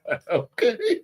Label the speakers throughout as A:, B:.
A: Okay.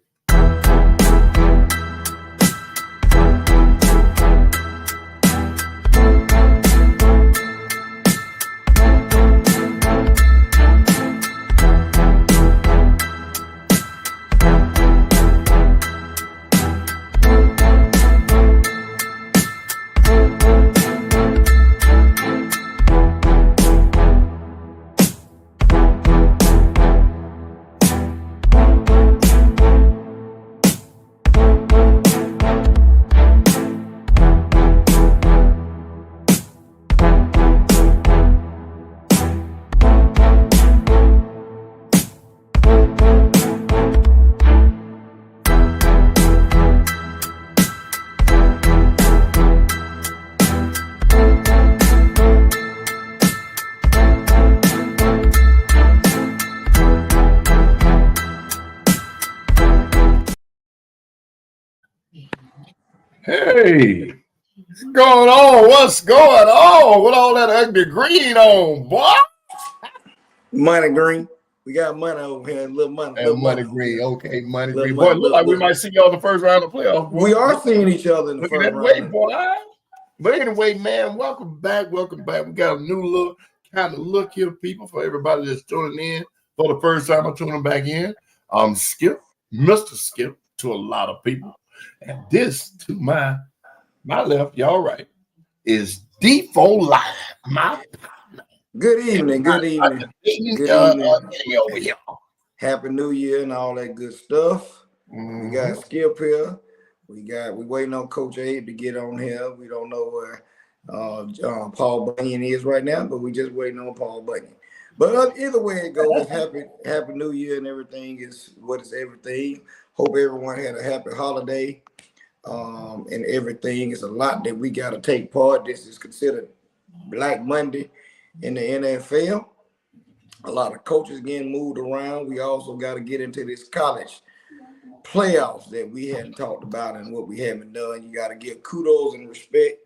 A: Hey, what's going on? What's going on? What all that ugly green on, boy?
B: Money green. We got money over here. Little money.
A: And money green. Okay, money
B: Little
A: green.
B: money,
A: Boy, look like we might see y'all in the first round of playoffs. Boy.
B: We are seeing each other in the
A: Look
B: first
A: at that way,
B: round.
A: boy. But anyway, man, welcome back. Welcome back. We got a new look, kind of look here, people, for everybody that's tuning in for the first time. I'm tuning back in. I'm Skip, Mr. Skip, to a lot of people. And this to my left, y'all right, is D4 Live, my partner.
B: Good evening. Good evening. Good evening.
A: Over here.
B: Happy New Year and all that good stuff. We got Skip here. We waiting on Coach Abe to get on here. We don't know where Paul Bunyan is right now, but we just waiting on Paul Bunyan. But either way it goes, happy New Year and everything is what is everything. Hope everyone had a happy holiday. And everything is a lot that we got to take part. This is considered Black Monday in the NFL. A lot of coaches getting moved around. We also got to get into this college playoffs that we hadn't talked about and what we haven't done. You got to give kudos and respect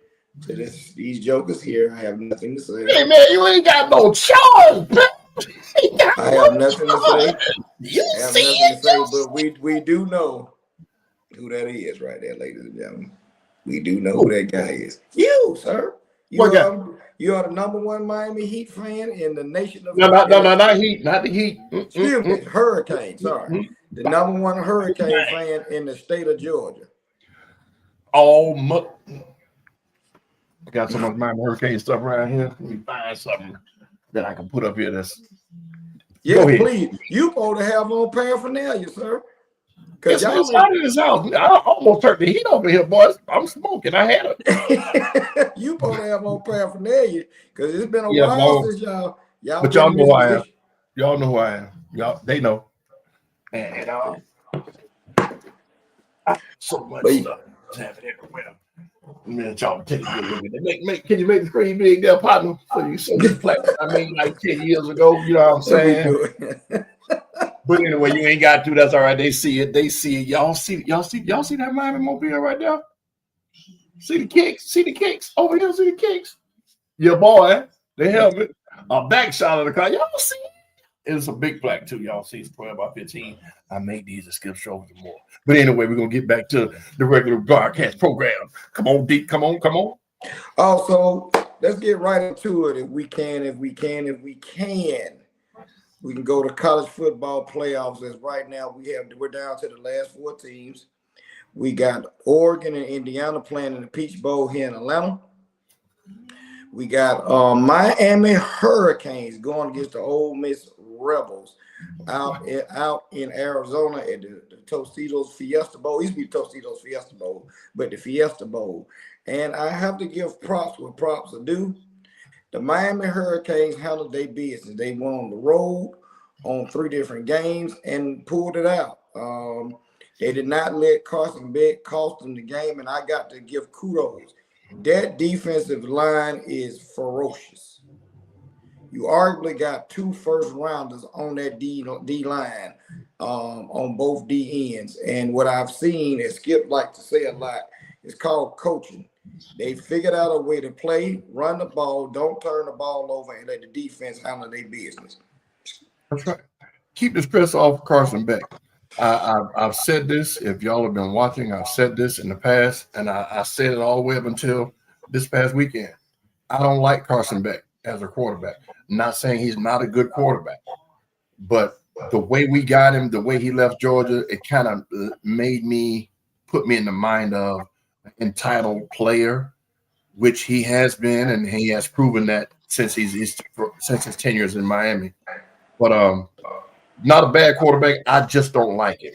B: to these jokers here. I have nothing to say.
A: Hey man, you ain't got no choice.
B: I have nothing to say. But we do know who that is right there, ladies and gentlemen. We do know who that guy is. You, sir. You are the number one Miami Heat fan in the nation of
A: not Heat, not the Heat.
B: Excuse me, Hurricane. Sorry. The number one Hurricane fan in the state of Georgia.
A: I got so much Miami Hurricane stuff around here. Let me find something that I can put up here that's
B: please. You supposed to have on paraphernalia, sir.
A: It's inside of this house. I almost turned the heat over here, boys. I'm smoking. I had it.
B: You supposed to have on paraphernalia because it's been a while since y'all.
A: But y'all know who I am. Y'all know who I am. Y'all, they know. And so much stuff is happening everywhere. Man, y'all take a good look at it. Can you make the screen big there, partner? So you saw this platform. I mean, like 10 years ago. You know what I'm saying? But anyway, you ain't got to. That's all right. They see it. Y'all see that Miami Mobile right there? See the kicks over here. See the kicks. Your boy, the helmet, a back shot of the car. Y'all see it? It's a big flag too. Y'all see it's 12 by 15. I made these and Skip shows and more. But anyway, we're gonna get back to the regular broadcast program. Come on, D. Come on.
B: Also, let's get right into it. If we can. We can go to college football playoffs. As right now we're down to the last 4 teams. We got Oregon and Indiana playing in the Peach Bowl here in Atlanta. We got Miami Hurricanes going against the Ole Miss Rebels out in Arizona at the Tostitos Fiesta Bowl. It used to be Tostitos Fiesta Bowl, but the Fiesta Bowl. And I have to give props where props are due. The Miami Hurricanes handled their business. They went on the road on 3 different games and pulled it out. They did not let Carson Beck cost them the game, and I got to give kudos. That defensive line is ferocious. You arguably got 2 first-rounders on that D line on both D ends. And what I've seen, as Skip likes to say a lot, is called coaching. They figured out a way to play, run the ball, don't turn the ball over, and let the defense handle their business.
A: That's right. Keep the stress off Carson Beck. I've said this. If y'all have been watching, I've said this in the past, and I said it all the way up until this past weekend. I don't like Carson Beck as a quarterback. I'm not saying he's not a good quarterback, but the way we got him, the way he left Georgia, it kind of put me in the mind of an entitled player, which he has been, and he has proven that since his tenures in Miami. But not a bad quarterback. I just don't like him.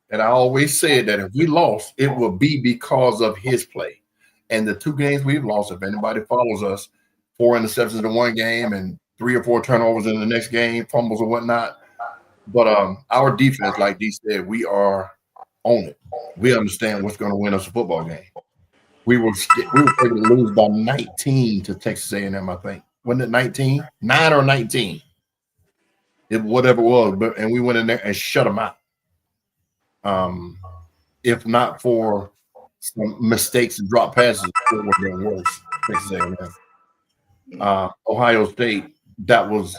A: And I always said that if we lost, it will be because of his play. And the 2 games we've lost, if anybody follows us, 4 interceptions in one game and 3 or 4 turnovers in the next game, fumbles or whatnot. But our defense, like D said, we are on it. We understand what's going to win us a football game. We were ready to lose by 19 to Texas A&M, I think. Wasn't it 19? 9 or 19? Whatever it was. And we went in there and shut them out. If not for some mistakes and drop passes, it would have been worse. Texas A&M. Ohio State, that was,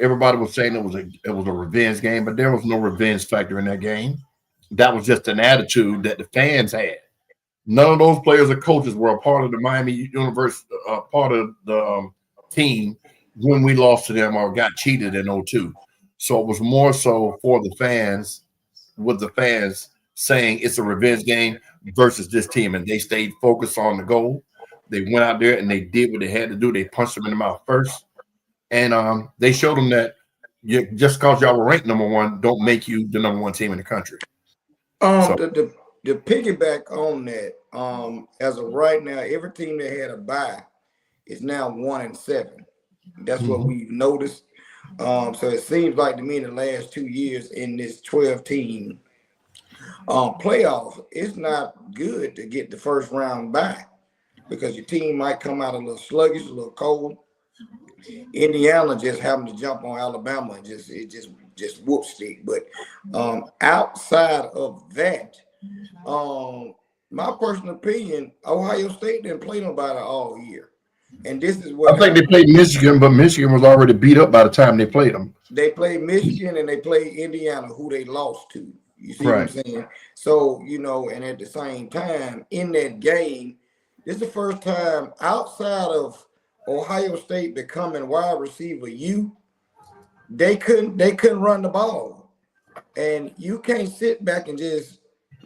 A: everybody was saying it was a revenge game, but there was no revenge factor in that game. That was just an attitude that the fans had. None of those players or coaches were a part of the Miami University, part of the team when we lost to them or got cheated in 2002. So it was more so for the fans, with the fans saying it's a revenge game versus this team, and they stayed focused on the goal. They went out there and they did what they had to do. They punched them in the mouth first, and they showed them that just because y'all were ranked number 1 don't make you the number 1 team in the country.
B: The piggyback on that, as of right now, every team that had a bye is now 1-7. That's what we've noticed. So it seems like to me in the last 2 years in this 12-team playoff, it's not good to get the first round bye because your team might come out a little sluggish, a little cold. Indiana just happened to jump on Alabama and just whoop stick. But outside of that, my personal opinion, Ohio State didn't play nobody all year. And this is what
A: I think they played Michigan, but Michigan was already beat up by the time they played them.
B: They played Michigan and they played Indiana, who they lost to. You see what I'm saying? So, and at the same time, in that game, this is the first time outside of Ohio State becoming wide receiver they couldn't run the ball. And you can't sit back and just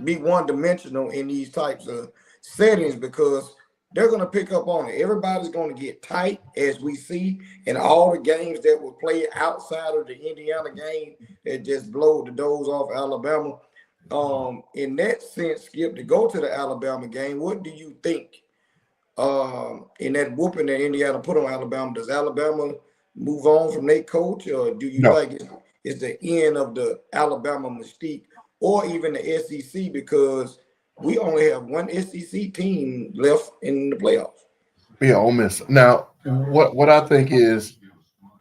B: be one-dimensional in these types of settings because they're going to pick up on it. Everybody's going to get tight, as we see in all the games that were played outside of the Indiana game that just blow the doors off Alabama. In that sense, Skip, to go to the Alabama game, what do you think in that whooping that Indiana put on Alabama? Does Alabama move on from their coach, or do you think it's the end of the Alabama mystique or even the SEC because we only have one SEC team left in the playoffs?
A: Yeah, Ole Miss. Now, what I think is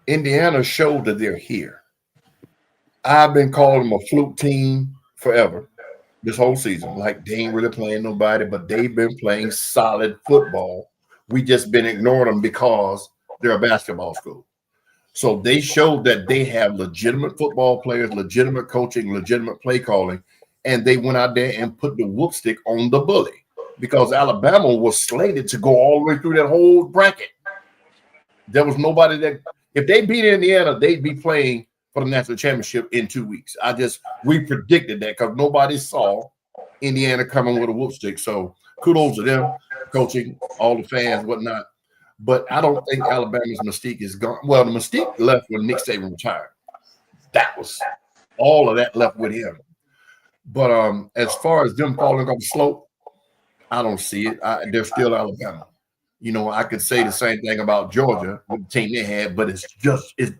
A: Indiana showed that they're here. I've been calling them a fluke team forever, this whole season. Like, they ain't really playing nobody, but they've been playing solid football. We just been ignoring them because they're a basketball school. So they showed that they have legitimate football players, legitimate coaching, legitimate play calling, and they went out there and put the whoop stick on the bully because Alabama was slated to go all the way through that whole bracket. There was nobody that, if they beat Indiana, they'd be playing for the national championship in 2 weeks. We predicted that because nobody saw Indiana coming with a whoop stick. So kudos to them, coaching, all the fans, whatnot. But I don't think Alabama's mystique is gone. Well, the mystique left when Nick Saban retired. That was all of that left with him. But as far as them falling off the slope, I don't see it. They're still Alabama. I could say the same thing about Georgia with the team they had, but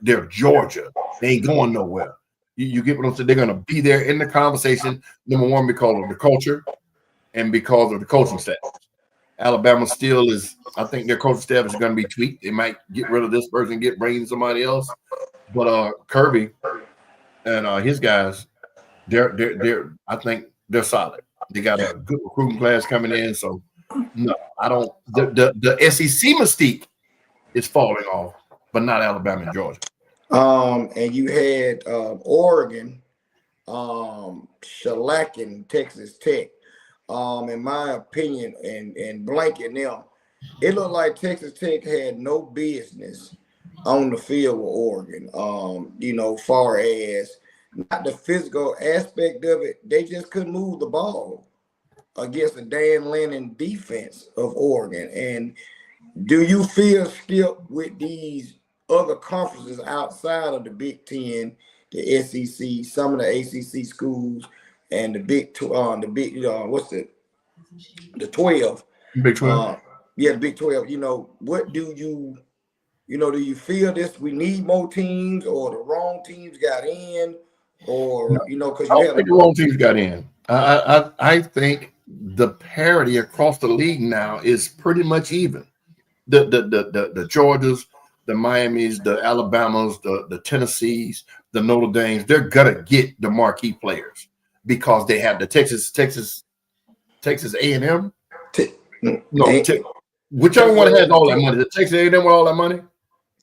A: they're Georgia. They ain't going nowhere. You get what I'm saying? They're going to be there in the conversation, number one, because of the culture and because of the coaching staff. Alabama still is, I think their coaching staff is going to be tweaked. They might get rid of this person, bring somebody else. But Kirby and his guys, I think they're solid. They got a good recruiting class coming in. So no, I don't. The SEC mystique is falling off, but not Alabama and Georgia.
B: And you had Oregon shellacking Texas Tech. In my opinion, and blanking them, it looked like Texas Tech had no business on the field with Oregon. Far as not the physical aspect of it, they just couldn't move the ball against the Dan Lanning defense of Oregon. And do you feel, Skip, with these other conferences outside of the Big Ten, the SEC, some of the ACC schools, and the Big 12? The Big 12.
A: Big 12.
B: The Big 12. What do you feel this? We need more teams, or the wrong teams got in, or because
A: I don't think the wrong teams got in. I think the parity across the league now is pretty much even. The Georgias, the Miamis, the Alabamas, the Tennessees, the Notre Dames, they're gonna get the marquee players because they have the Texas A&M. Whichever one has all that money. The Texas A&M with all that money.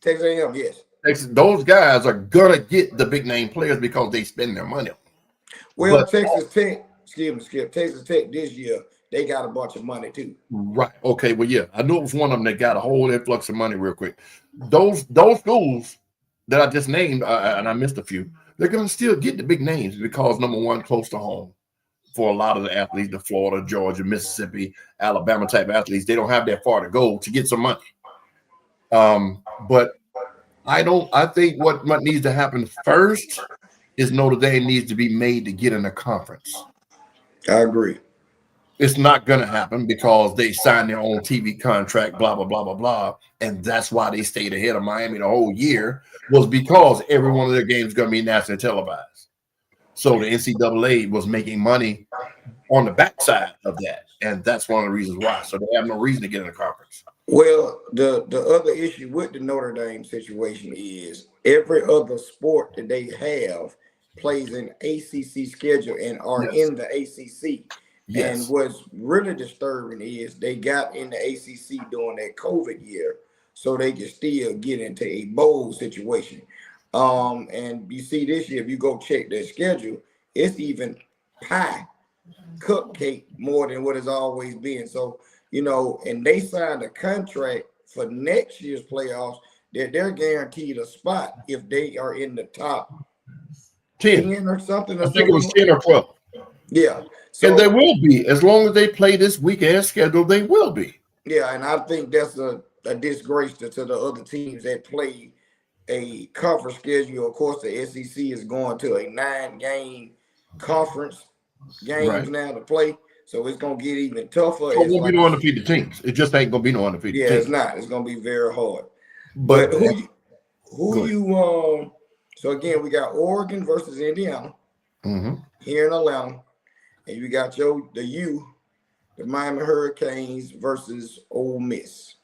B: Texas A&M, yes.
A: Those guys are gonna get the big name players because they spend their money.
B: Well, Texas Tech, Skip. Texas Tech this year, they got a bunch of money too.
A: Right. Okay. Well, yeah, I knew it was one of them that got a whole influx of money real quick. Those schools that I just named, and I missed a few, they're going to still get the big names because, number one, close to home for a lot of the athletes, the Florida, Georgia, Mississippi, Alabama type athletes. They don't have that far to go to get some money. But I think what needs to happen first is Notre Dame needs to be made to get in the conference.
B: I agree.
A: It's not going to happen because they signed their own TV contract, blah, blah, blah, blah, blah. And that's why they stayed ahead of Miami the whole year, was because every one of their games is going to be nationally televised. So the NCAA was making money on the backside of that. And that's one of the reasons why. So they have no reason to get in the conference.
B: Well, the other issue with the Notre Dame situation is every other sport that they have plays an ACC schedule and are in the ACC. Yes. And what's really disturbing is they got in the ACC during that COVID year, so they can still get into a bowl situation. And you see this year, if you go check their schedule, it's even pie, cupcake more than what it's always been. So, and they signed a contract for next year's playoffs that they're guaranteed a spot if they are in the top 10 or something.
A: I think it was 10 or 12.
B: Yeah.
A: So, and they will be. As long as they play this weekend schedule, they will be.
B: Yeah, and I think that's a disgrace to the other teams that play a conference schedule. Of course, the SEC is going to a 9-game conference games now to play. So it's going to get even tougher.
A: So it won't be no undefeated teams. It just ain't going to be no undefeated teams.
B: Yeah, it's not. It's going to be very hard. But so again, we got Oregon versus Indiana here in Atlanta. And you got the Miami Hurricanes versus Ole Miss.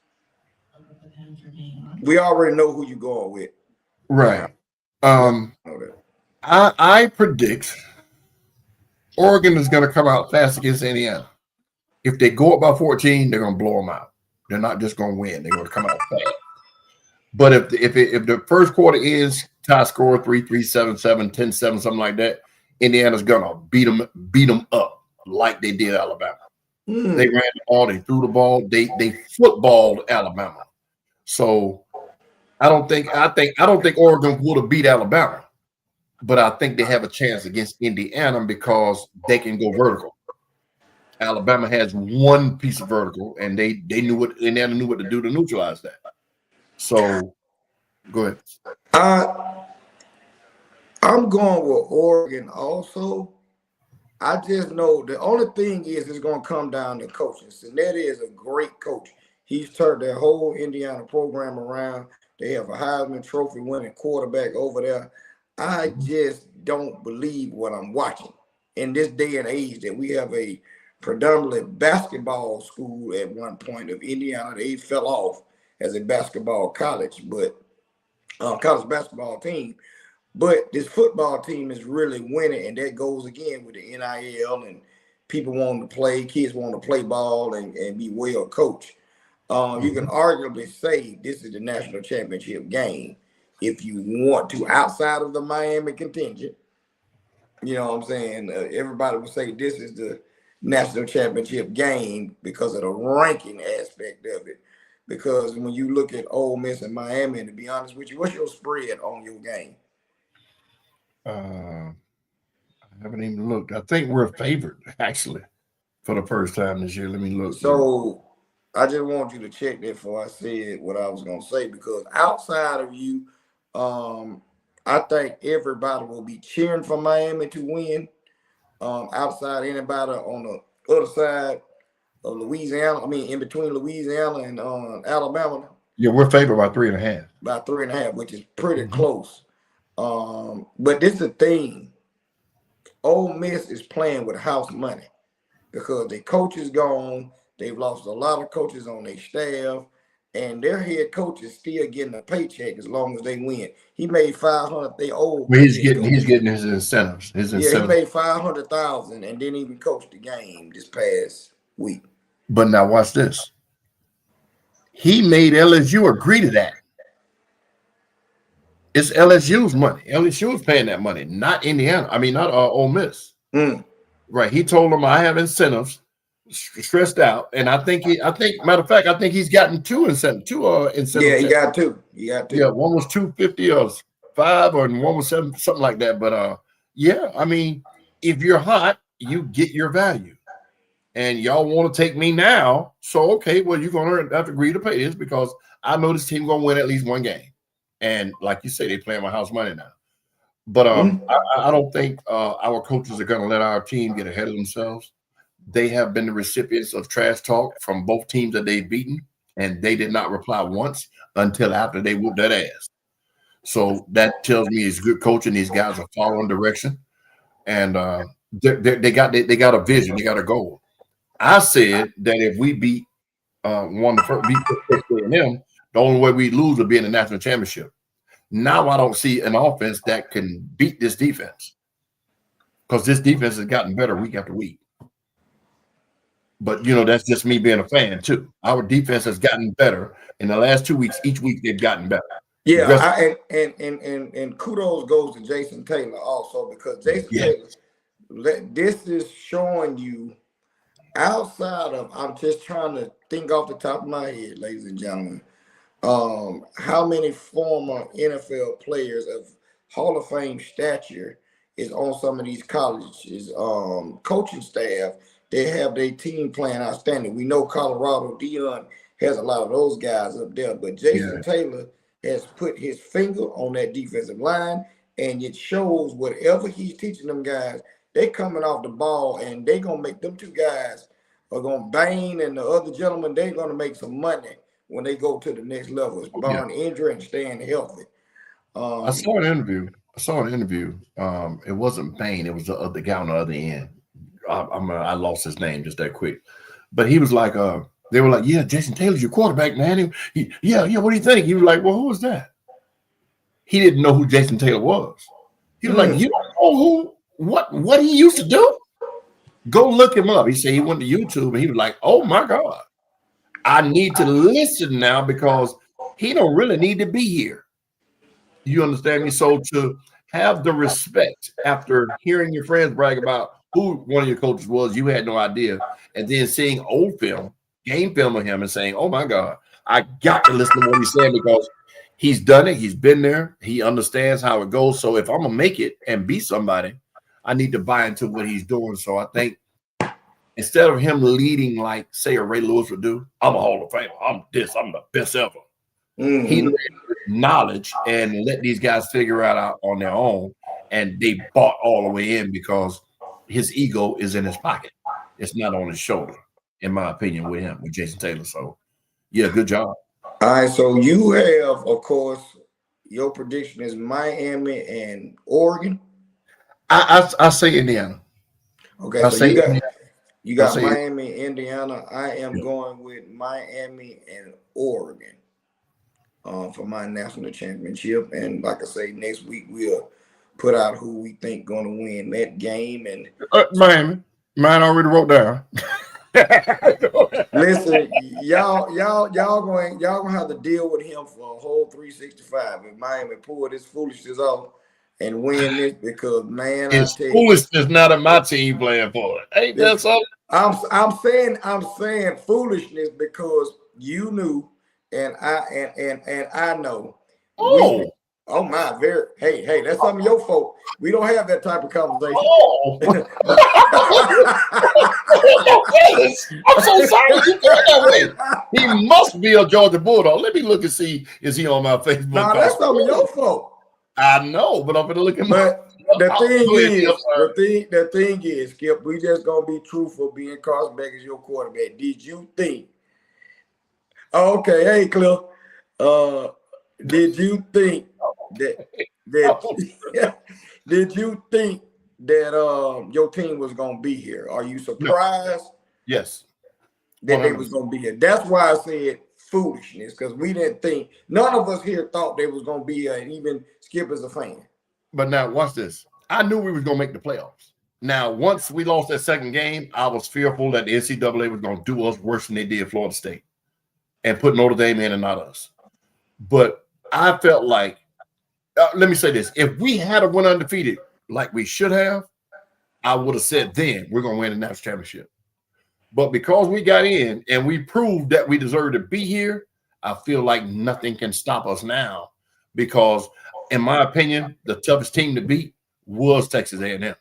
B: We already know who you're going with.
A: Right. I predict Oregon is going to come out fast against Indiana. If they go up by 14, they're going to blow them out. They're not just going to win. They're going to come out fast. But if the first quarter is tie score 3-3, 7-7, 10-7, something like that, Indiana's gonna beat them up like they did Alabama. They ran the ball, they threw the ball, they footballed Alabama. So I don't think Oregon would have beat Alabama, but I think they have a chance against Indiana because they can go vertical. Alabama has one piece of vertical, and Indiana knew what to do to neutralize that. So go ahead.
B: I'm going with Oregon also. I just know the only thing is it's going to come down to coaching. Cincinnati is a great coach. He's turned their whole Indiana program around. They have a Heisman Trophy winning quarterback over there. I just don't believe what I'm watching in this day and age that we have a predominantly basketball school at one point of Indiana. They fell off as a basketball college, but college basketball team. But this football team is really winning, and that goes again with the NIL and people wanting to play, kids want to play ball and be well coached. You can arguably say this is the national championship game if you want to, outside of the Miami contingent. You know what I'm saying? Everybody would say this is the national championship game because of the ranking aspect of it. Because when you look at Ole Miss and Miami, and to be honest with you, what's your spread on your game?
A: I haven't even looked. I think we're favored actually for the first time this year. Let me look.
B: So I just want you to check that before I said what I was gonna say, because outside of you, I think everybody will be cheering for Miami to win. Outside anybody on the other side of Louisiana, in between Louisiana and Alabama.
A: Yeah, we're favored by 3.5.
B: By 3.5, which is pretty close. But this is the thing. Ole Miss is playing with house money because their coach is gone. They've lost a lot of coaches on their staff, and their head coach is still getting a paycheck as long as they win. He made $500,000. They owe.
A: Well, he's getting his incentives.
B: He made $500,000 and didn't even coach the game this past week.
A: But now watch this. He made LSU agree to that. It's LSU's money. LSU is paying that money, not Indiana. Not Ole Miss. Right. He told them I have incentives, stressed out, and I think matter of fact, I think he's gotten two incentives.
B: Yeah, he got two.
A: Yeah, one was 250 or 5, or one was 7, something like that. But if you're hot, you get your value. And y'all want to take me now, so okay, well, you're gonna have to agree to pay this because I know this team gonna win at least one game. And like you say, they playing my house money now. But I don't think our coaches are gonna let our team get ahead of themselves. They have been the recipients of trash talk from both teams that they've beaten, and they did not reply once until after they whooped that ass. So that tells me it's good coaching. These guys are following direction, and they got a vision, they got a goal. I said that if we beat the only way we lose would be in the national championship. Now I don't see an offense that can beat this defense because this defense has gotten better week after week. But that's just me being a fan too. Our defense has gotten better in the last 2 weeks. Each week they've gotten better.
B: Yeah, and kudos goes to Jason Taylor also, because Jason Taylor, this is showing you. Outside of, I'm just trying to think off the top of my head, ladies and gentlemen, how many former NFL players of Hall of Fame stature is on some of these colleges, coaching staff. They have their team playing outstanding. We know Colorado, Deion has a lot of those guys up there, but Jason Taylor has put his finger on that defensive line, and it shows whatever he's teaching them guys, they coming off the ball, and they going to make them two guys are going to Bain and the other gentleman, they're going to make some money when they go to the next level. It's barring injury and staying healthy.
A: I saw an interview. It wasn't Bain. It was the guy on the other end. I lost his name just that quick. But he was like, they were like, yeah, Jason Taylor's your quarterback, man. Yeah, what do you think? He was like, well, who was that? He didn't know who Jason Taylor was. He was like, you don't know what he used to do? Go look him up. He said he went to YouTube and he was like, oh my God, I need to listen now because he don't really need to be here. You understand me? So to have the respect after hearing your friends brag about who one of your coaches was, you had no idea. And then seeing old film, game film of him and saying, oh my God, I got to listen to what he's saying because he's done it. He's been there. He understands how it goes. So if I'm going to make it and be somebody, I need to buy into what he's doing. So I think instead of him leading like, say, a Ray Lewis would do, I'm a Hall of Famer. I'm the best ever. He led with knowledge and let these guys figure it out on their own. And they bought all the way in because his ego is in his pocket. It's not on his shoulder, in my opinion, with Jason Taylor. So, yeah, good job.
B: All right, so you have, of course, your prediction is Miami and Oregon.
A: I say Indiana.
B: Okay, so you got Miami, Indiana. I am going with Miami and Oregon for my national championship. And like I say, next week we'll put out who we think going to win that game. And
A: Miami, mine already wrote down.
B: Listen, y'all gonna have to deal with him for a whole 365 if Miami pull this foolishness off. and win this because, man,
A: it's foolishness not of my team playing for it. Ain't that something?
B: I'm saying foolishness because you knew, and I know.
A: Oh.
B: Oh my, hey, that's some of your folk. We don't have that type of conversation.
A: Oh. I'm so sorry you feel that way. He must be a Georgia Bulldog. Let me look and see, is he on my Facebook?
B: Nah, that's some of your folk.
A: I know, but I'm gonna look at
B: the thing is, Skip, we just gonna be truthful. Being Carson Beck is your quarterback. Did you think? Oh, okay, hey Cliff. Did you think that did you think that your team was gonna be here? Are you surprised?
A: Yes.
B: That they was gonna be here. That's why I said foolishness, because we didn't think, none of us here thought they was gonna be here, and even Skip is a fan.
A: But now watch this. I knew we was gonna make the playoffs. Now, once we lost that second game, I was fearful that the NCAA was gonna do us worse than they did Florida State and put Notre Dame in and not us. But I felt like, let me say this: if we had went undefeated like we should have, I would have said then we're gonna win the national championship. But because we got in and we proved that we deserve to be here, I feel like nothing can stop us now. Because, in my opinion, the toughest team to beat was Texas A&M.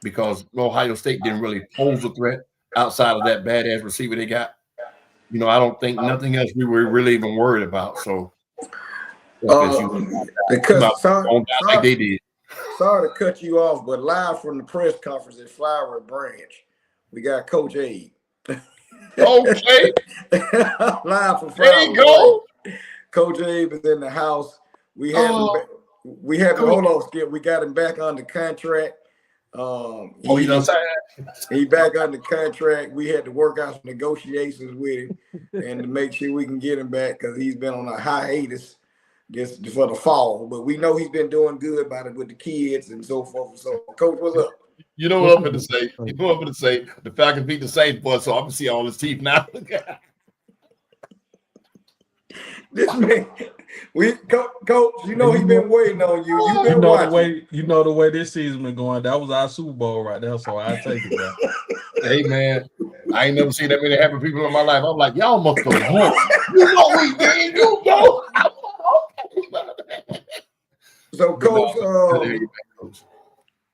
A: Because Ohio State didn't really pose a threat outside of that badass receiver they got. You know, I don't think nothing else we were really even worried about. So,
B: like they did. Sorry to cut you off, but live from the press conference at Flower Branch, we got Coach Abe.
A: Okay.
B: Live from Flower
A: There you go.
B: Branch. Coach Abe is in the house. We have hold on, Skip. We got him back under contract.
A: You know what I'm saying?
B: He back under contract. We had to work out some negotiations with him and to make sure we can get him back because he's been on a hiatus just for the fall. But we know he's been doing good about it with the kids and so forth. So, Coach, what's up?
A: You know what I'm going to say? You know what I'm going to say? The Falcons beat the Saints, boy, so I'm going to see all his teeth now.
B: This man, Coach, you know he's been waiting on you. You've been watching.
C: You know the way this season been going. That was our Super Bowl right there, so I take it back.
A: Hey man, I ain't never seen that many happy people in my life. I'm like, y'all must go home. You know we did, you know.
B: So, Coach,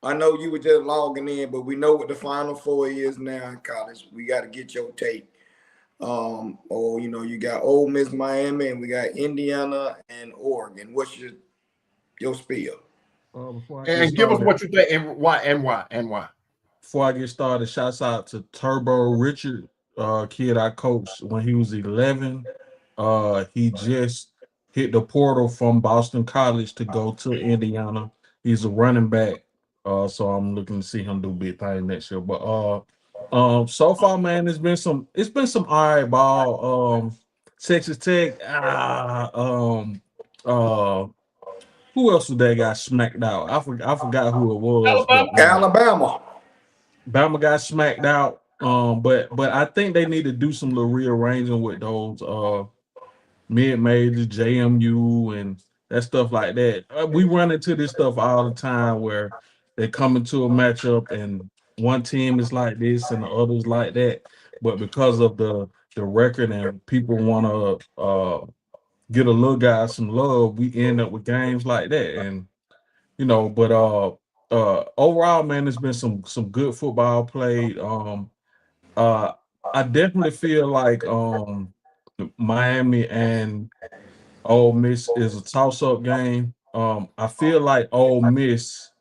B: I know you were just logging in, but we know what the Final Four is now in college. We got to get your take. You got Ole Miss, Miami, and we got Indiana and Oregon. What's your spiel?
A: And give us what you think and why.
C: Before I get started, shouts out to Turbo Richard, kid I coached when he was 11. He just hit the portal from Boston College to go to Indiana. He's a running back, so I'm looking to see him do big things next year. But so far, man, it's been some all right ball. Texas Tech, who else did they got smacked out? I forgot who it was.
B: Alabama.
C: Bama got smacked out. But I think they need to do some little rearranging with those mid-majors, JMU, and that stuff like that. We run into this stuff all the time where they come into a matchup and one team is like this and the other's like that. But because of the record and people want to get a little guy some love, we end up with games like that. And but overall, man, there's been some good football played. I definitely feel like Miami and Ole Miss is a toss-up game. I feel like Ole Miss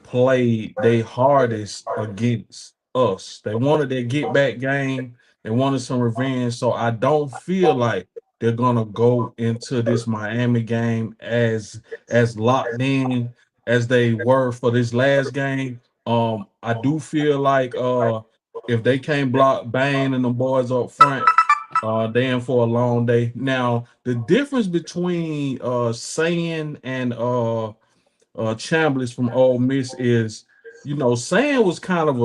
C: played their hardest against us. They wanted their get-back game. They wanted some revenge. So I don't feel like they're gonna go into this Miami game as locked in as they were for this last game. I do feel like if they can't block Bain and the boys up front, they in for a long day. Now, the difference between Sayin and Chambliss from Ole Miss is, Sayin was kind of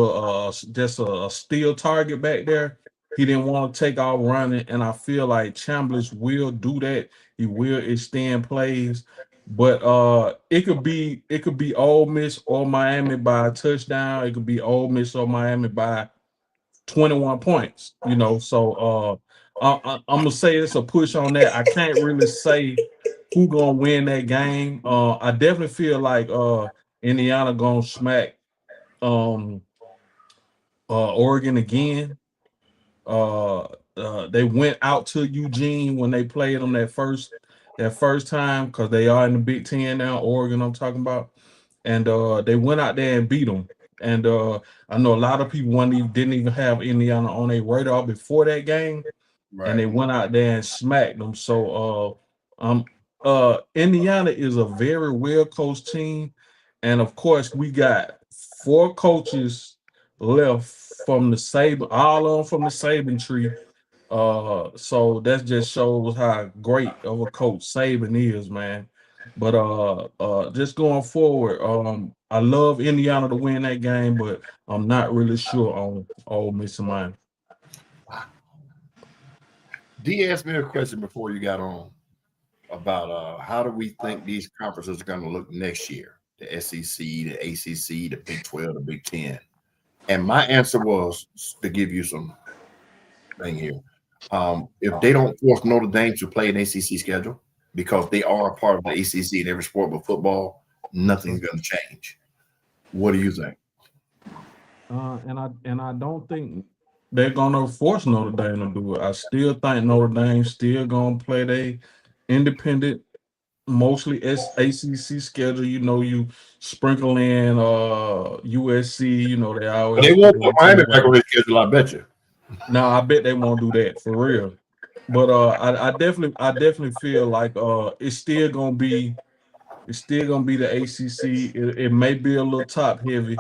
C: just a steal target back there. He didn't want to take off running, and I feel like Chambliss will do that. He will extend plays. But it could be Ole Miss or Miami by a touchdown. It could be Ole Miss or Miami by 21 points. So I'm gonna say it's a push on that. I can't really say who gonna win that game. I definitely feel like Indiana gonna smack um Oregon again. They went out to Eugene when they played them that first time because they are in the Big Ten now. Oregon, I'm talking about, and they went out there and beat them. And I know a lot of people didn't even have Indiana on their radar before that game, and they went out there and smacked them. So Indiana is a very well coached team, and of course we got 4 coaches left from the Saban, all of them from the Saban tree. So that just shows how great of a coach Saban is, man. But just going forward, I love Indiana to win that game, but I'm not really sure on Ole Miss and Miami.
A: D asked me a question before you got on about how do we think these conferences are going to look next year? The SEC, the ACC, the Big 12, the Big 10. And my answer was to give you some thing here. If they don't force Notre Dame to play an ACC schedule because they are a part of the ACC in every sport but football, nothing's going to change. What do you think?
C: And I don't think they're gonna force Notre Dame to do it. I still think Notre Dame still gonna play their independent, mostly ACC schedule. You sprinkle in USC. They always
A: They won't put Miami back on their schedule, I bet you.
C: No, I bet they won't do that for real. But I definitely feel like it's still gonna be the ACC. It may be a little top heavy.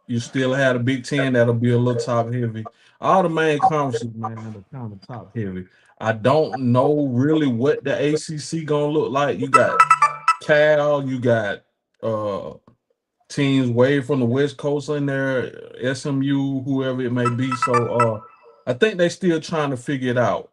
C: You still have the Big Ten that'll be a little top heavy. All the main conferences, man, are kind of top heavy. I don't know really what the ACC gonna look like. You got Cal, you got teams way from the West Coast in there, SMU, whoever it may be. So I think they still trying to figure it out.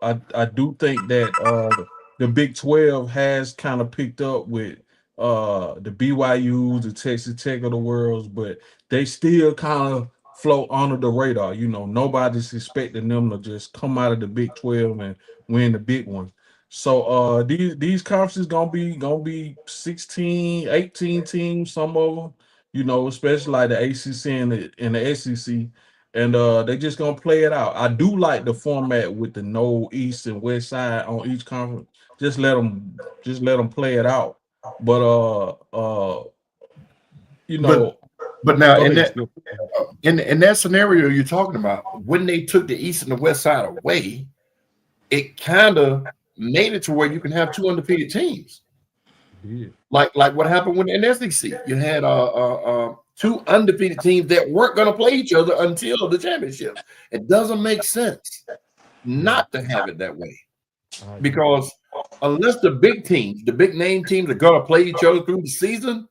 C: I do think that the Big 12 has kind of picked up with the BYUs, the Texas Tech of the world, but they still kind of float under the radar. Nobody's expecting them to just come out of the Big 12 and win the big one. So these conferences gonna be 16, 18 teams, some of them, especially like the ACC and the SEC. And they just gonna play it out. I do like the format with the no East and West side on each conference. Just let them play it out. But
A: But now in that scenario you're talking about, when they took the East and the West side away, it kind of made it to where you can have 2 undefeated teams.
C: Yeah.
A: Like what happened with the SEC. You had 2 undefeated teams that weren't going to play each other until the championship. It doesn't make sense not to have it that way. Because unless the big teams, the big name teams are going to play each other through the season,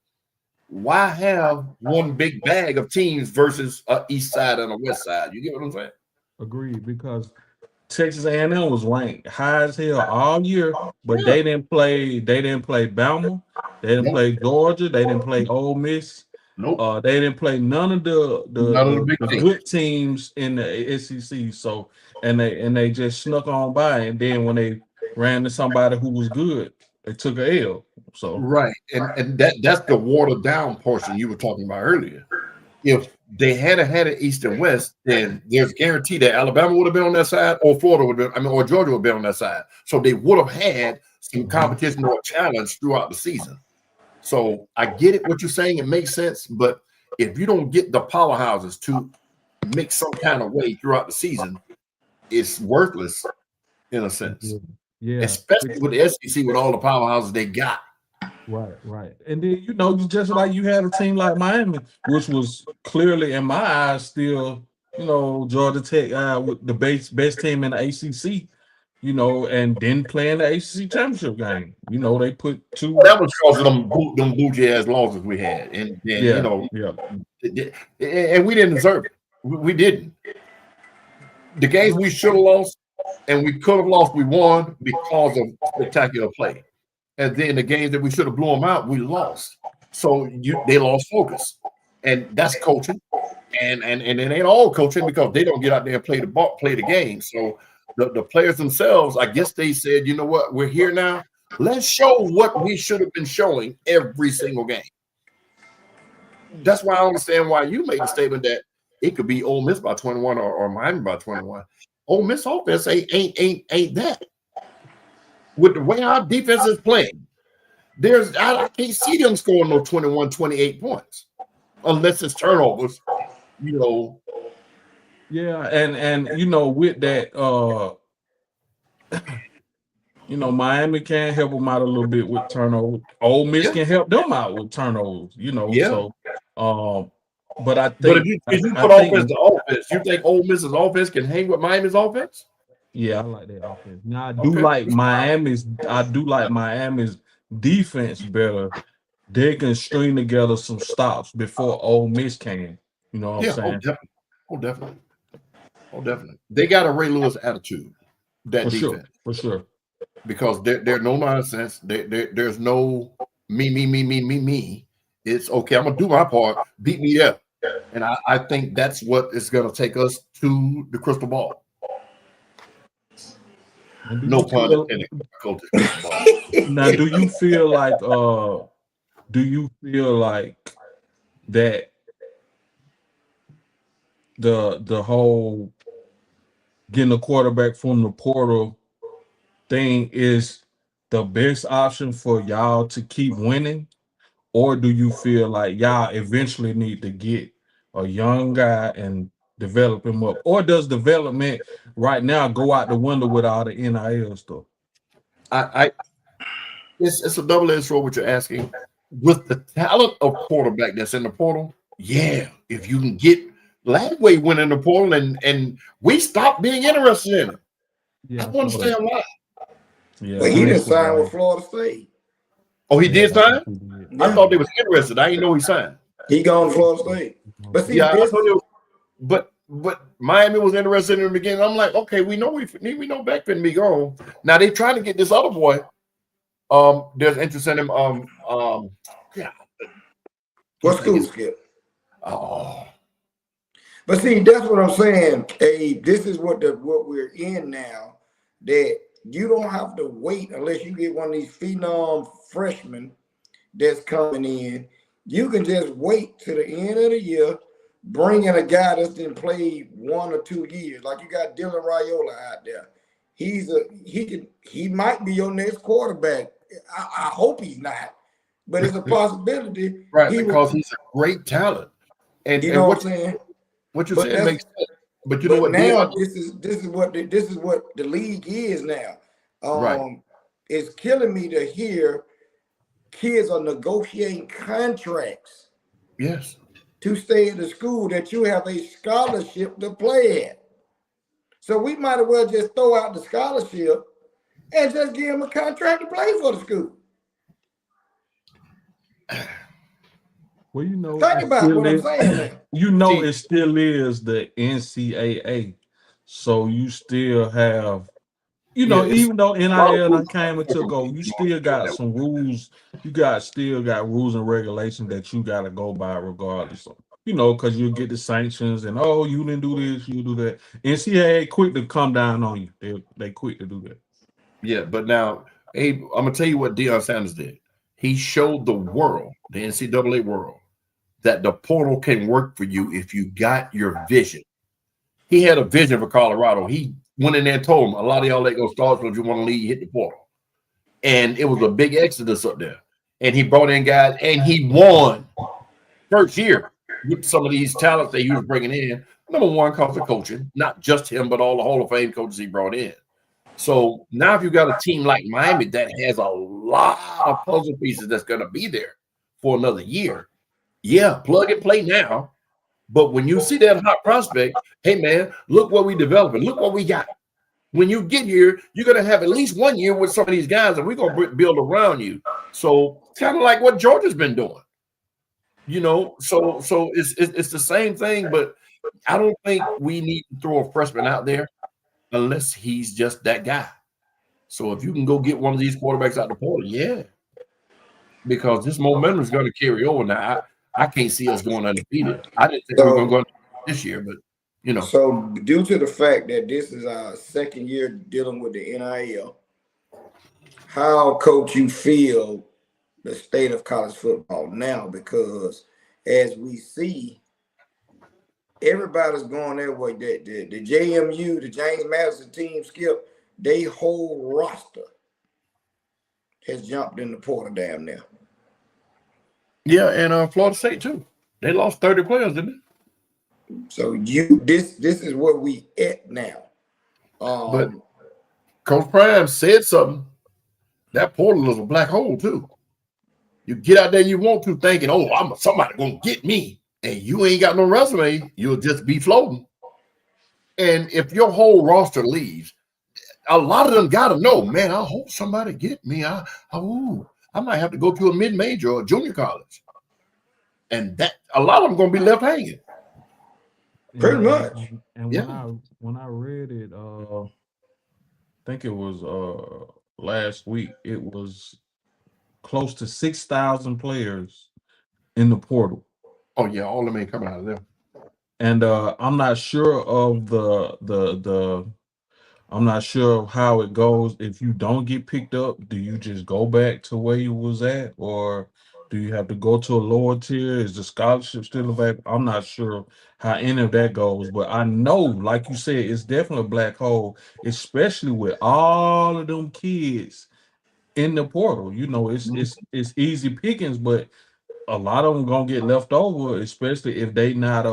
A: why have one big bag of teams versus an East side and a West side? You get what I'm saying?
C: Agreed, because Texas A&M was ranked high as hell all year, but they didn't play Bama, they didn't play Georgia, they didn't play Ole Miss.
A: Nope.
C: They didn't play none of the good teams in the SEC. So and they just snuck on by, and then when they ran to somebody who was good, they took a L. So
A: right, and that's the watered down portion you were talking about earlier. If they had an East and West, then there's guarantee that Alabama would have been on that side, or Florida would have been, or Georgia would have been on that side. So they would have had some competition or challenge throughout the season. So I get it, what you're saying, it makes sense. But if you don't get the powerhouses to mix some kind of way throughout the season, it's worthless in a sense.
C: Yeah.
A: Especially with the SEC with all the powerhouses they got.
C: Right. And then just like you had a team like Miami, which was clearly in my eyes still, Georgia Tech with the best team in the ACC, and didn't play in the ACC championship game. They put 2.
A: That was because of them bougie ass losses we had, and and we didn't deserve it. We didn't. The games we should have lost, and we could have lost. We won because of spectacular play. And then the games that we should have blown them out, we lost. So they lost focus, and that's coaching. And it ain't all coaching because they don't get out there and play the game. So the players themselves, I guess they said, you know what, we're here now. Let's show what we should have been showing every single game. That's why I understand why you made the statement that it could be Ole Miss by 21 or Miami by 21. Ole Miss offense ain't that. With the way our defense is playing, I can't see them scoring no 21, 28 points unless it's turnovers.
C: Yeah, and with that, Miami can help them out a little bit with turnovers. Ole Miss can help them out with turnovers. So but I think
A: if you put offense to offense, you think Ole Miss's offense can hang with Miami's offense?
C: Yeah, I like that offense. Now I do like Miami's defense better. They can string together some stops before Ole Miss can. You know what I'm saying?
A: Oh, definitely. They got a Ray Lewis attitude. That defense.
C: For sure.
A: Because they're no nonsense. There's no me. It's okay. I'm gonna do my part. Beat me up, and I think that's what is gonna take us to the crystal ball. No pun intended.
C: Now, do you feel like that the whole getting a quarterback from the portal thing is the best option for y'all to keep winning? Or do you feel like y'all eventually need to get a young guy and develop him up? Or does development right now go out the window with all the NIL stuff?
A: It's a double-edged sword what you're asking. With the talent of quarterback that's in the portal, yeah, if you can get Lagway went in the portal and we stopped being interested in him. Yeah, I don't understand why.
B: Yeah, but he didn't sign with Florida State.
A: Oh, he did sign? Yeah. I thought they was interested. I didn't know he signed.
B: He gone to Florida State. But see,
A: but Miami was interested in the beginning. I'm like, okay, we know Beck couldn't be gone. Now they trying to get this other boy. There's interest in him. Yeah.
B: What school, Skip?
A: Oh.
B: But see, that's what I'm saying. Hey, this is what we're in now. That you don't have to wait unless you get one of these phenom freshmen that's coming in. You can just wait to the end of the year, bring in a guy that's been played 1 or 2 years. Like you got Dylan Raiola out there. He might be your next quarterback. I hope he's not, but it's a possibility.
A: Right, because he's a great talent. And
B: you know what I'm saying?
A: What you're saying makes sense. But you know what?
B: Now this is what the league is now.
A: Right.
B: It's killing me to hear kids are negotiating contracts.
A: Yes.
B: To stay in the school that you have a scholarship to play at. So we might as well just throw out the scholarship and just give him a contract to play for the school.
C: Well,
B: think about what I'm saying.
C: It still is the NCAA, so you still have, even though NIL came and took over, you still got some rules. You still got rules and regulations that you got to go by regardless of, because you get the sanctions and you didn't do this, you do that. NCAA quick to come down on you. They quick to do that.
A: Yeah, but now, Abe, I'm gonna tell you what Deion Sanders did. He showed the world, the NCAA world, that the portal can work for you if you got your vision. He had a vision for Colorado. He went in there and told them, a lot of y'all ain't gonna start, so if you want to leave, hit the portal. And it was a big exodus up there. And he brought in guys, and he won first year with some of these talents that he was bringing in. Number one, because of coaching, not just him, but all the Hall of Fame coaches he brought in. So now if you got a team like Miami that has a lot of puzzle pieces that's going to be there for another year, yeah, plug and play now. But when you see that hot prospect, hey, man, look what we developing. Look what we got. When you get here, you're going to have at least 1 year with some of these guys, and we're going to build around you. So kind of like what Georgia's been doing. So it's the same thing, but I don't think we need to throw a freshman out there unless he's just that guy. So if you can go get one of these quarterbacks out the portal, yeah, because this momentum is going to carry over. Now, I can't see us going undefeated. I didn't think we were going to go this year, but you know.
B: So due to the fact that this is our second year dealing with the NIL, how, Coach, you feel the state of college football now? Because as we see, everybody's going their way. The JMU, the James Madison team, Skip, they whole roster has jumped in the portal damn near.
A: Yeah, and Florida State too. They lost 30 players, didn't they?
B: So this is where we at now.
A: But Coach Prime said something. That portal is a black hole too. You get out there, you want to, thinking, "Oh, somebody gonna get me," and you ain't got no resume. You'll just be floating. And if your whole roster leaves, a lot of them got to know, man. I hope somebody get me. I might have to go to a mid-major or a junior college, and that a lot of them gonna be left hanging.
B: Pretty much.
C: And when I read it, I think it was last week, it was close to 6,000 players in the portal.
A: Oh yeah, all of them ain't coming out of there.
C: And I'm not sure of I'm not sure of how it goes. If you don't get picked up, do you just go back to where you was at, or do you have to go to a lower tier? Is the scholarship still available? I'm not sure how any of that goes, but I know, like you said, it's definitely a black hole, especially with all of them kids in the portal. You know, it's easy pickings, but a lot of them gonna get left over, especially if they not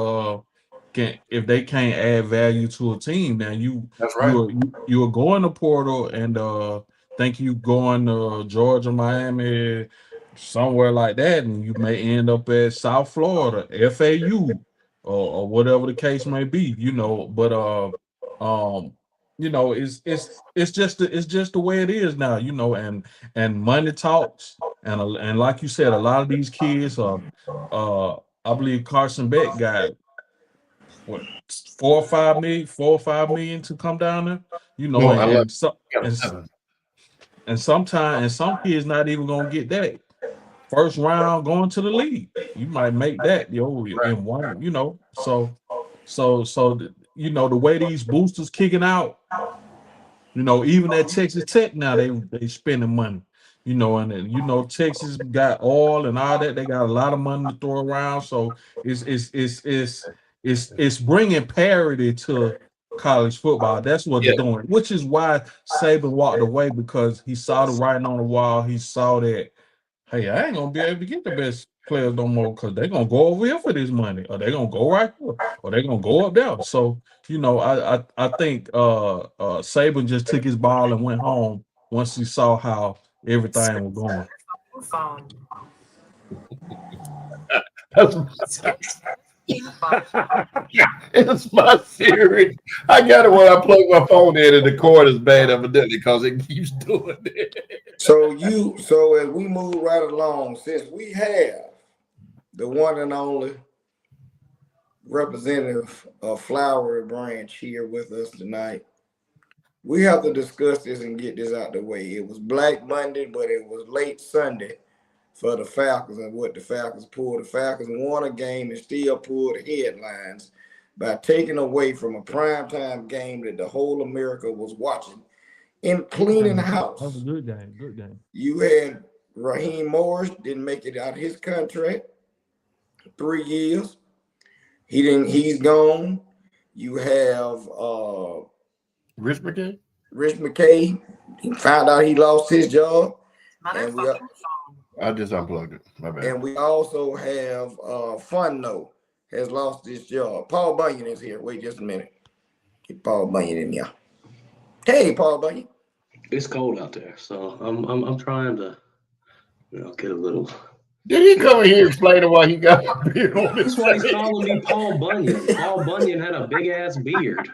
C: if they can't add value to a team. Now
A: That's right.
C: you are going to portal and think you going to Georgia, Miami, somewhere like that, and you may end up at South Florida, FAU, or whatever the case may be. You know, but you know, it's just the way it is now. You know, and money talks, and like you said, a lot of these kids are I believe Carson Beck got what 4 or 5 million to come down there, you know, and sometimes some kids not even gonna get that first round going to the league. You might make that in one, you know. So you know, the way these boosters kicking out, you know, even at Texas Tech now they spending money. You know, and then, you know, Texas got oil and all that. They got a lot of money to throw around. So it's bringing parity to college football. That's what they're doing, which is why Saban walked away, because he saw the writing on the wall. He saw that, hey, I ain't gonna be able to get the best players no more, because they're gonna go over here for this money, or they're gonna go right here, or they're gonna go up there. So, you know, I think Saban just took his ball and went home once he saw how everything was going.
A: It's my theory. I got it when I plug my phone in and the cord is bad, evidently, because it keeps doing it.
B: So as we move right along, since we have the one and only representative of Flowery Branch here with us tonight, we have to discuss this and get this out the way. It was Black Monday, but it was late Sunday for the Falcons and what the Falcons pulled. The Falcons won a game and still pulled headlines by taking away from a primetime game that the whole America was watching and cleaning house.
C: That was a good game.
B: You had Raheem Morris didn't make it out of his contract 3 years. He's gone. You have
A: Rich
B: McKay. He found out he lost his job. And
A: I just unplugged it. My bad.
B: And we also have Funno has lost his job. Paul Bunyan is here. Wait just a minute. Get Paul Bunyan in here. Hey, Paul Bunyan.
D: It's cold out there, so I'm trying to, you know, get a little.
A: Did he come in here explaining why he got a beard on his
D: face? That's why he's calling me Paul Bunyan. Paul Bunyan had a big ass beard.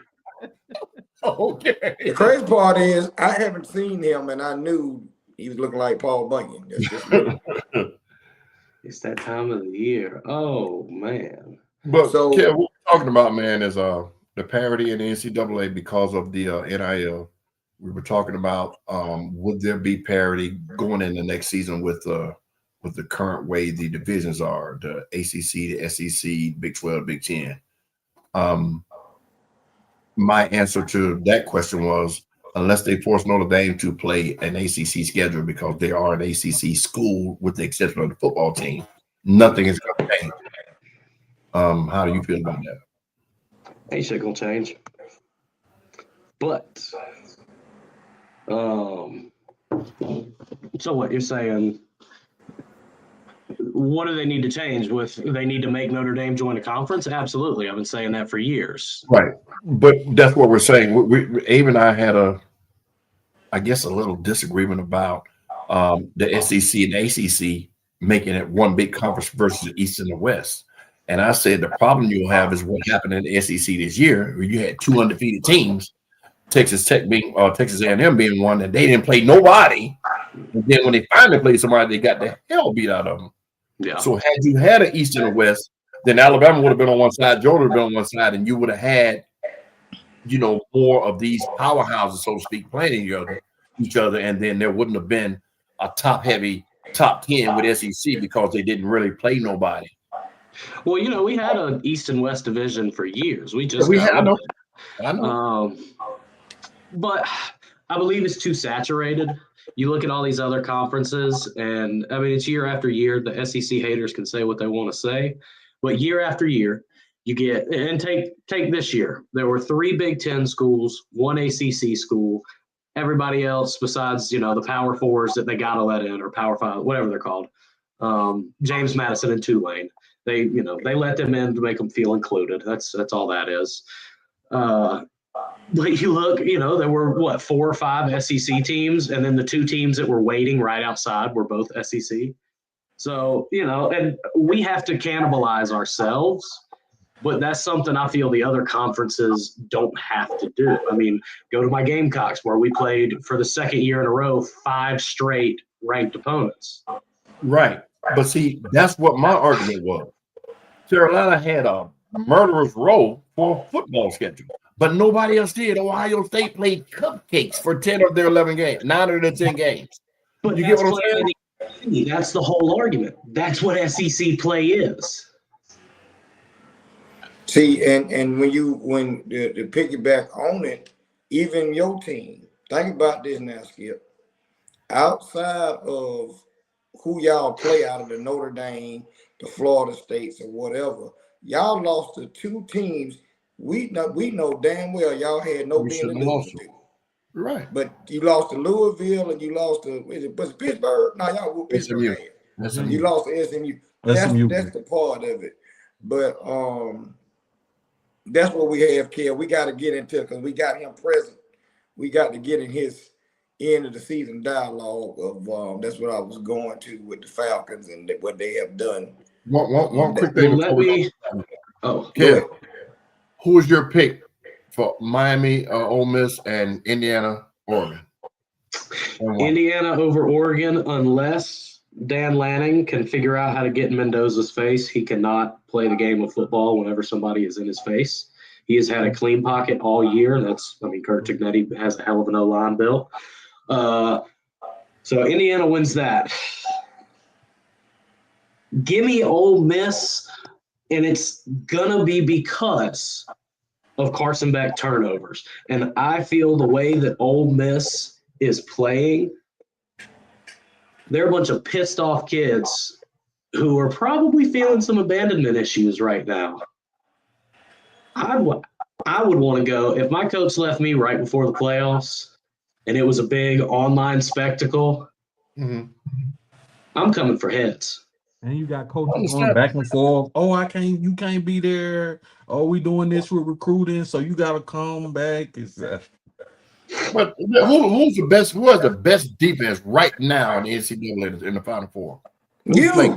A: Okay.
B: The crazy part is I haven't seen him, and I knew he was looking like Paul Bunyan.
D: It's that time of the year. Oh man.
A: But so, Kev, what we're talking about, man, is the parity in the NCAA because of the NIL. We were talking about would there be parity going in the next season with the current way the divisions are, the ACC, the SEC, Big 12, Big 10. My answer to that question was, unless they force Notre Dame to play an ACC schedule because they are an ACC school with the exception of the football team, nothing is going to change. How do you feel about that?
D: Ain't shit gonna change. But, so what you're saying? What do they need to change with? They need to make Notre Dame join a conference? Absolutely. I've been saying that for years.
A: Right. But that's what we're saying. Abe and I had a little disagreement about the SEC and ACC making it one big conference versus the East and the West. And I said the problem you'll have is what happened in the SEC this year, where you had two undefeated teams, Texas Tech being Texas A&M being one, and they didn't play nobody. And then when they finally played somebody, they got the hell beat out of them.
D: Yeah.
A: So had you had an East and a West, then Alabama would have been on one side, Georgia would have been on one side, and you would have had, more of these powerhouses, so to speak, playing each other, and then there wouldn't have been a top-heavy top 10 with SEC because they didn't really play nobody.
D: Well, we had an East and West division for years.
A: I know.
D: But I believe it's too saturated. You look at all these other conferences, and I mean, it's year after year. The SEC haters can say what they want to say, but year after year, you get, and take this year. There were 3 Big Ten schools, 1 ACC school. Everybody else besides, the Power Fours that they got to let in, or Power Five, whatever they're called, James Madison and Tulane. They let them in to make them feel included. That's all that is. But you look, there were 4 or 5 SEC teams, and then the 2 teams that were waiting right outside were both SEC. So, and we have to cannibalize ourselves, but that's something I feel the other conferences don't have to do. I mean, go to my Gamecocks, where we played for the second year in a row 5 straight ranked opponents.
A: Right. But see, that's what my argument was. Carolina had a murderer's row for a football schedule, but nobody else did. Ohio State played cupcakes for 10 of their 11 games, 9 of their 10 games.
D: But
A: you get what I'm
D: saying? That's the whole argument. That's what SEC play is.
B: See, and when the piggyback on it, even your team, think about this now, Skip. Outside of who y'all play out of the Notre Dame, the Florida States, or whatever, y'all lost to 2 teams. We know damn well y'all had no business losing to.
A: Right.
B: But you lost to Louisville and you lost to was it Pittsburgh? No, y'all whooped Pittsburgh. You lost to SMU. That's the part of it. But that's what we have, Kel. We got to get into, because we got him present. We got to get in his end of the season dialogue of that's what I was going to with the Falcons and what they have done.
A: One quick thing.
B: Kel,
A: who is your pick for Miami, Ole Miss, and Indiana, Oregon?
D: Indiana over Oregon, unless Dan Lanning can figure out how to get in Mendoza's face. He cannot play the game of football whenever somebody is in his face. He has had a clean pocket all year. Kurt Cignetti has a hell of an O-line, Bill. So Indiana wins that. Give me Ole Miss, and it's going to be because of Carson Beck turnovers. And I feel the way that Ole Miss is playing, they're a bunch of pissed off kids who are probably feeling some abandonment issues right now. I would want to go, if my coach left me right before the playoffs and it was a big online spectacle, I'm coming for heads.
C: And you got coaches going back and forth. Oh, you can't be there. Oh, we doing this with recruiting, so you got to come back.
A: But who's the best? Who has the best defense right now in the NCAA in the Final Four? Let me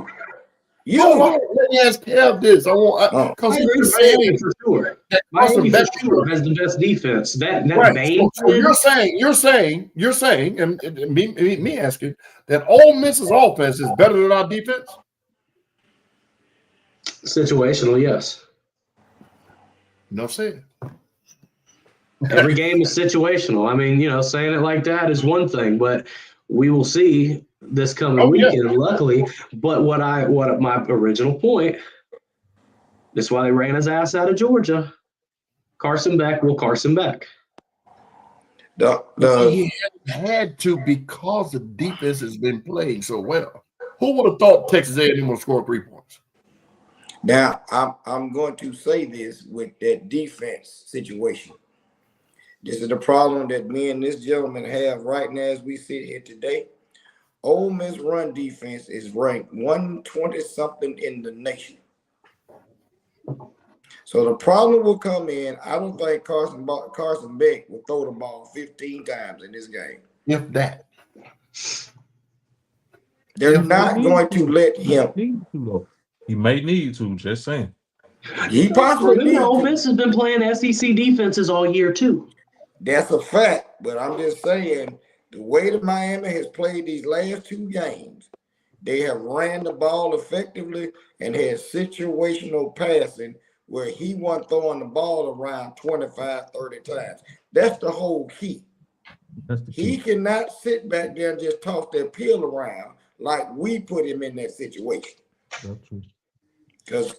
A: ask Kev this. I want because he's saying
D: for sure. Miami for sure has the best defense.
A: Right. So you're saying, and me asking that Ole Miss's offense is better than our defense.
D: Situational, yes.
A: No said.
D: Every game is situational. I mean, saying it like that is one thing, but we will see this coming weekend, luckily. But what my original point, that's why they ran his ass out of Georgia. Carson Beck will Carson Beck.
A: He had to because the defense has been playing so well. Who would have thought Texas A&M would score 3 points?
B: Now, I'm going to say this with that defense situation. This is the problem that me and this gentleman have right now as we sit here today. Ole Miss run defense is ranked 120-something in the nation. So the problem will come in. I don't think Carson Beck will throw the ball 15 times in this game.
A: If that.
B: They're not going to let him.
C: He may need to, just saying.
B: He possibly needs to.
D: Ole Miss has been playing SEC defenses all year, too.
B: That's a fact, but I'm just saying the way that Miami has played these last 2 games, they have ran the ball effectively and had situational passing where he wasn't throwing the ball around 25, 30 times. That's the whole key. He cannot sit back there and just toss that pill around like we put him in that situation. Because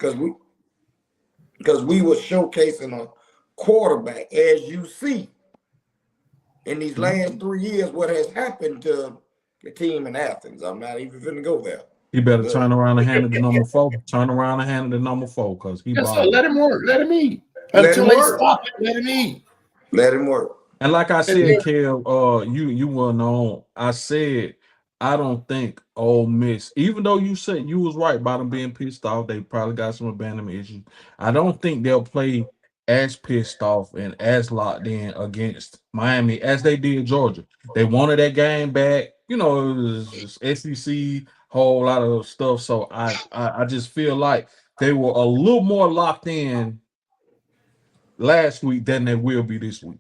B: we were showcasing a quarterback, as you see in these last 3 years, what has happened to the team in Athens. I'm not even going to go there.
C: He better turn around and hand it to number 4. Turn around and hand it to number 4 because he.
A: Yes, sir. Let him work. Let him eat. Until they stop it, let him eat.
B: Let him work.
C: And like I said, Kev, you weren't on. I said I don't think Ole Miss, even though you said you was right about them being pissed off, they probably got some abandonment issues. I don't think they'll play as pissed off and as locked in against Miami as they did Georgia. They wanted that game back. It was SEC, whole lot of stuff. So I just feel like they were a little more locked in last week than they will be this week.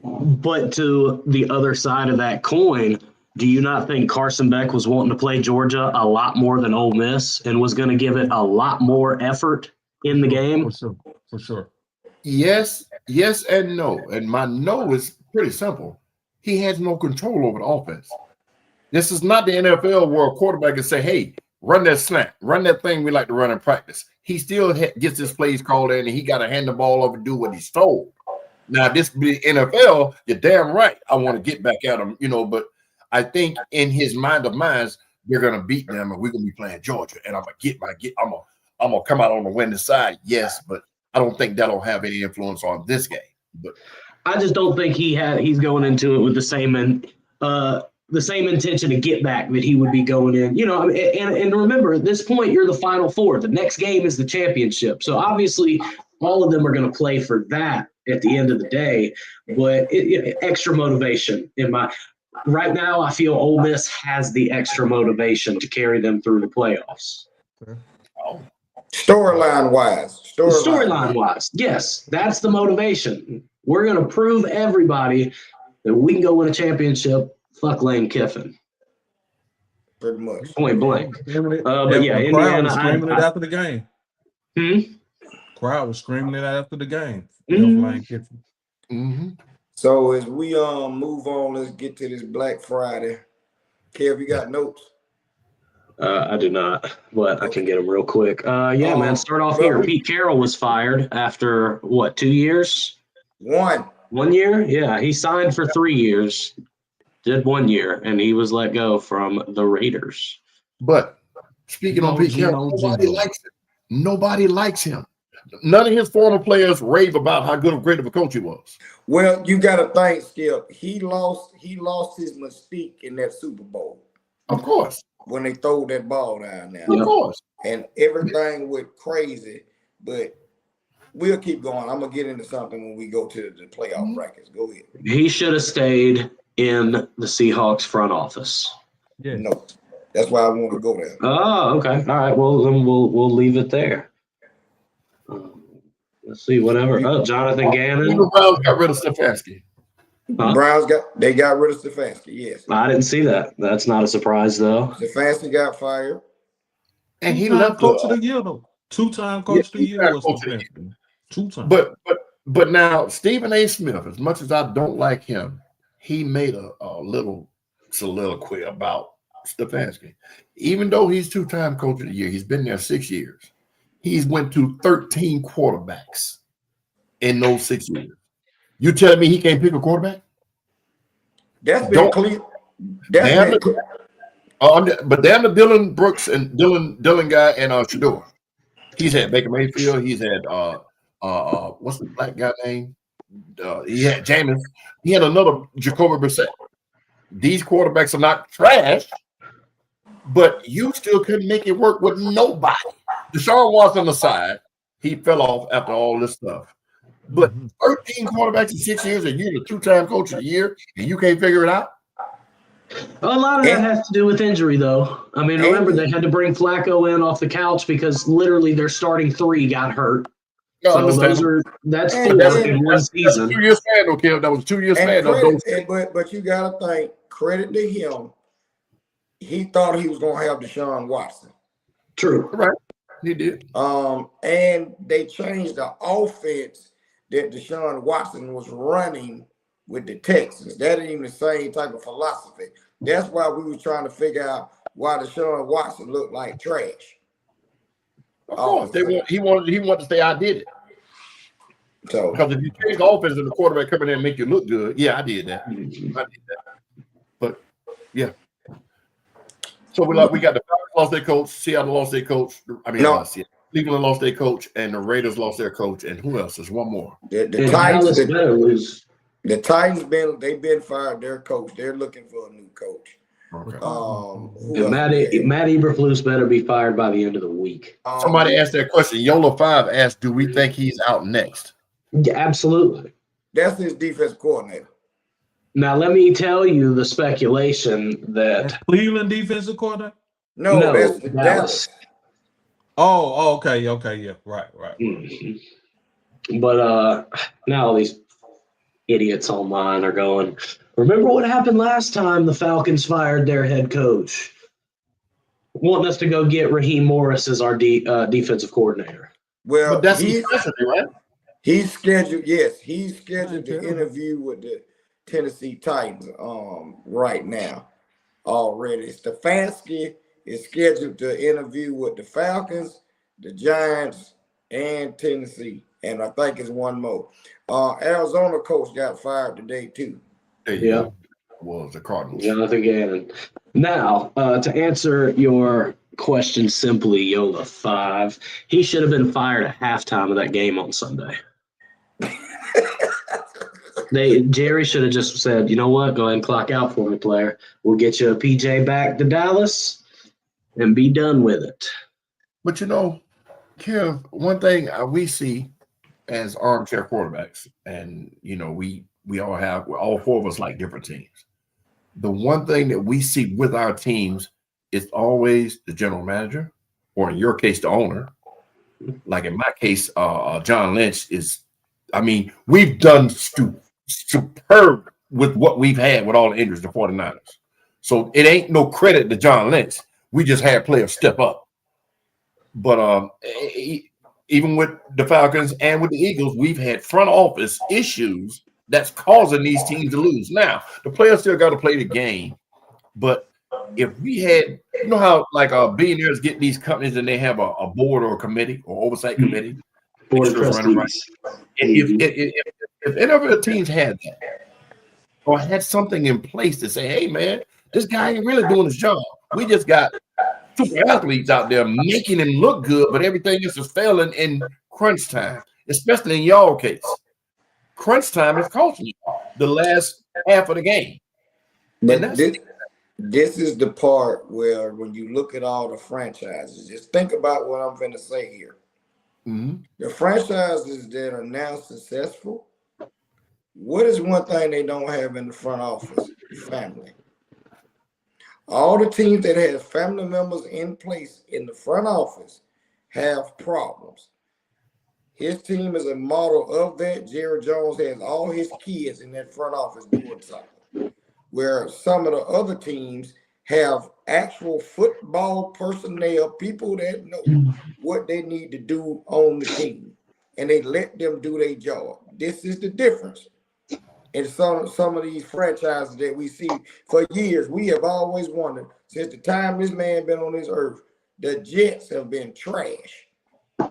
D: But to the other side of that coin, do you not think Carson Beck was wanting to play Georgia a lot more than Ole Miss and was going to give it a lot more effort in the game?
C: For sure.
A: Yes, and no. And my no is pretty simple. He has no control over the offense. This is not the NFL where a quarterback can say, hey, run that slant, run that thing we like to run in practice. He still gets his plays called in, and he got to hand the ball over and do what he's told. Now, this be NFL, you're damn right. I want to get back at him, but I think in his mind of minds, they're going to beat them, and we're going to be playing Georgia, and I'm gonna come out on the winning side. Yes, but I don't think that'll have any influence on this game. But
D: I just don't think he's going into it with the same intention to get back that he would be going in. And remember, at this point, you're the Final Four. The next game is the championship. So obviously, all of them are going to play for that at the end of the day. But extra motivation right now, I feel Ole Miss has the extra motivation to carry them through the playoffs.
B: Storyline wise,
D: yes, that's the motivation. We're going to prove everybody that we can go win a championship. Fuck Lane Kiffin.
B: Pretty much.
D: Point blank.
C: But yeah, Indiana was screaming it after the game. Crowd was screaming it after the game. Lane Kiffin.
A: Mm-hmm.
B: So as we move on, let's get to this Black Friday. Kev, you got notes?
D: I do not, but I can get them real quick. Man, start off here. Pete Carroll was fired after, 2 years? 1 year? Yeah, he signed for 3 years, did 1 year, and he was let go from the Raiders.
A: But speaking of Pete Carroll, nobody likes him. None of his former players rave about how great of a coach he was.
B: Well, you got to think, Skip. He lost his mystique in that Super Bowl.
A: Of course.
B: When they throw that ball down there.
A: Of course.
B: And everything went crazy, but we'll keep going. I'm going to get into something when we go to the playoff brackets. Go ahead.
D: He should have stayed in the Seahawks front office.
C: Yeah.
B: No. That's why I want to go there.
D: Oh, okay. All right. Well, then we'll leave it there. Let's see. Whatever. Oh, Jonathan Gannon.
A: The Browns got rid of Stefanski.
B: Huh? Browns got rid of Stefanski. Yes.
D: I didn't see that. That's not a surprise, though.
B: Stefanski got fired,
A: and he left
C: coach of the year though. 2-time coach of the year was Stefanski. 2 times.
A: But But now Stephen A. Smith, as much as I don't like him, he made a little soliloquy about Stefanski. Even though he's two-time coach of the year, he's been there 6 years. He's went to 13 quarterbacks in those 6 years. You telling me he can't pick a quarterback?
B: That's been clear. That's been clear.
A: But damn the Dylan Brooks and Dylan guy and Shador. He's had Baker Mayfield. He's had what's the black guy name? He had Jameis. He had another Jacoby Brissett. These quarterbacks are not trash, but you still couldn't make it work with nobody. Deshaun Watson aside, he fell off after all this stuff. But 13 quarterbacks in 6 years, and you're the two-time coach of the year, and you can't figure it out?
D: A lot of that has to do with injury, though. I mean, remember, they had to bring Flacco in off the couch because literally their starting three got hurt.
A: No,
D: so that's 4 in one season.
A: 2 years span, okay? That was 2 years span.
B: But you got to think, credit to him, he thought he was going to have Deshaun Watson.
D: True.
A: Right. He did.
B: And they changed the offense that Deshaun Watson was running with the Texans. That ain't even the same type of philosophy. That's why we were trying to figure out why Deshaun Watson looked like trash.
A: Of course, he wanted to say I did it.
B: So
A: because if you change the offense and the quarterback come in there and make you look good, yeah, I did that. But yeah. So we got the Falcons lost their coach, Seattle lost their coach. Cleveland lost their coach, and the Raiders lost their coach. And who else? There's one more.
B: The Titans they've been fired their coach. They're looking for a new coach.
D: Okay. Matt Eberflus better be fired by the end of the week.
A: Somebody asked that question. Yola5 asked, do we think he's out next?
D: Yeah, absolutely.
B: That's his defense coordinator.
D: Now, let me tell you the speculation that
C: Cleveland defensive coordinator?
B: No, that's Dallas.
C: Oh, okay, yeah, right.
D: Mm-hmm. But now all these idiots online are going, remember what happened last time the Falcons fired their head coach? Wanting us to go get Raheem Morris as our defensive coordinator.
B: Well,
A: but that's his specialty, right?
B: He's scheduled to interview with the Tennessee Titans right now already. Stefanski is scheduled to interview with the Falcons, the Giants, and Tennessee. And I think it's one more. Arizona coach got fired today, too.
D: Yeah.
A: Was the Cardinals.
D: Jonathan Gannon. Now, to answer your question simply, Yola5, he should have been fired at halftime of that game on Sunday. Jerry should have just said, you know what, go ahead and clock out for me, player. We'll get you a PJ back to Dallas and be done with it.
A: But Kev, one thing we see as armchair quarterbacks, and we all four of us like different teams. The one thing that we see with our teams is always the general manager, or in your case, the owner. Like in my case, John Lynch is. I mean, we've done superb with what we've had with all the injuries, the 49ers. So it ain't no credit to John Lynch. We just had players step up. But even with the Falcons and with the Eagles, we've had front office issues that's causing these teams to lose. Now, the players still got to play the game. But if we had, how like billionaires get these companies and they have a board or a committee or oversight committee.
D: Board of trustees.
A: If any of the teams had that or had something in place to say, hey, man, this guy ain't really doing his job. We just got super athletes out there making him look good, but everything else is failing in crunch time, especially in y'all case. Crunch time is costing you the last half of the game.
B: But this is the part where when you look at all the franchises, just think about what I'm going to say here.
A: Mm-hmm.
B: The franchises that are now successful, what is one thing they don't have in the front office? Family. All the teams that have family members in place in the front office have problems. His team is a model of that. Jerry Jones has all his kids in that front office doing something. Where some of the other teams have actual football personnel, people that know what they need to do on the team. and they let them do their job. This is the difference. And some of these franchises that we see for years, we have always wondered, since the time this man been on this earth, the Jets have been trash.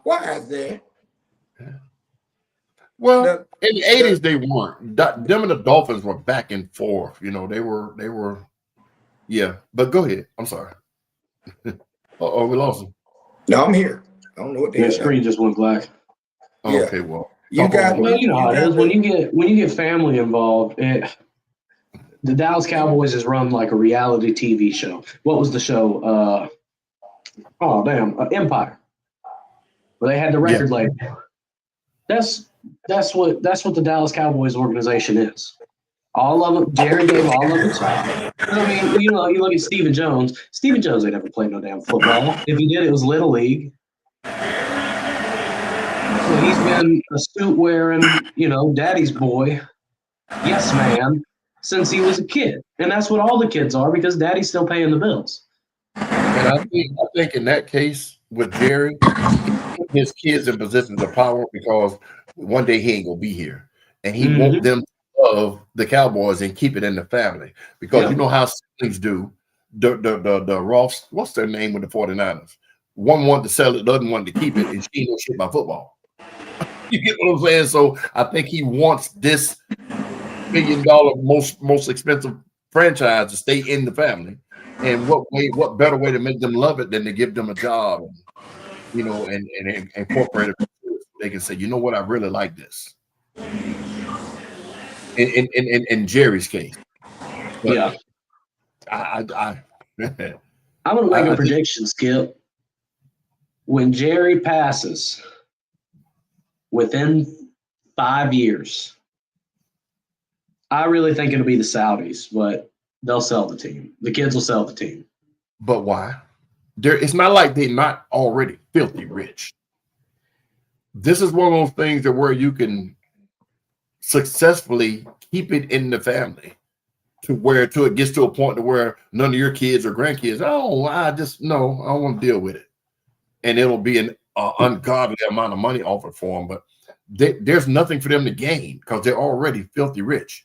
B: Why is that?
A: Well, in the 80s, they weren't. Them and the Dolphins were back and forth. You know, they were. Yeah, but go ahead. I'm sorry. Oh, we lost him.
B: No, I'm here. I don't know what
D: the screen just went black.
A: Oh,
B: Yeah.
A: okay, well,
B: you got.
D: Well, you know how it is when you get family involved. The Dallas Cowboys is run like a reality TV show. What was the show? Empire, where they had the record label. That's what the Dallas Cowboys organization is. All of them. Jerry gave all of it. I mean, you know, you look at Stephen Jones. Stephen Jones ain't never played no damn football. If he did, it was Little League. So he's been a suit wearing, you know, daddy's boy, yes man, since he was a kid, and that's what all the kids are because daddy's still paying the bills.
A: And I think in that case with Jerry, his kids in positions of power because one day he ain't gonna be here, and he wants them to love the Cowboys and keep it in the family because you know how siblings do. The Roths, what's their name with the 49ers? One wanted to sell it, the other wanted to keep it, and she ain't no shit about football. You get what I'm saying? So I think he wants this $1 billion most expensive franchise to stay in the family. And what better way to make them love it than to give them a job, you know, and incorporate it. They can say, you know what, I really like this. In Jerry's case, but I'm
D: gonna make a prediction, Skip. When Jerry passes, within 5 years, I really think it'll be the Saudis, but they'll sell the team. The kids will sell the team.
A: But why? It's not like they're not already filthy rich. This is one of those things that where you can successfully keep it in the family to it gets to a point to where none of your kids or grandkids, I don't want to deal with it. And it'll be an ungodly amount of money offered for them, but there's nothing for them to gain because they're already filthy rich.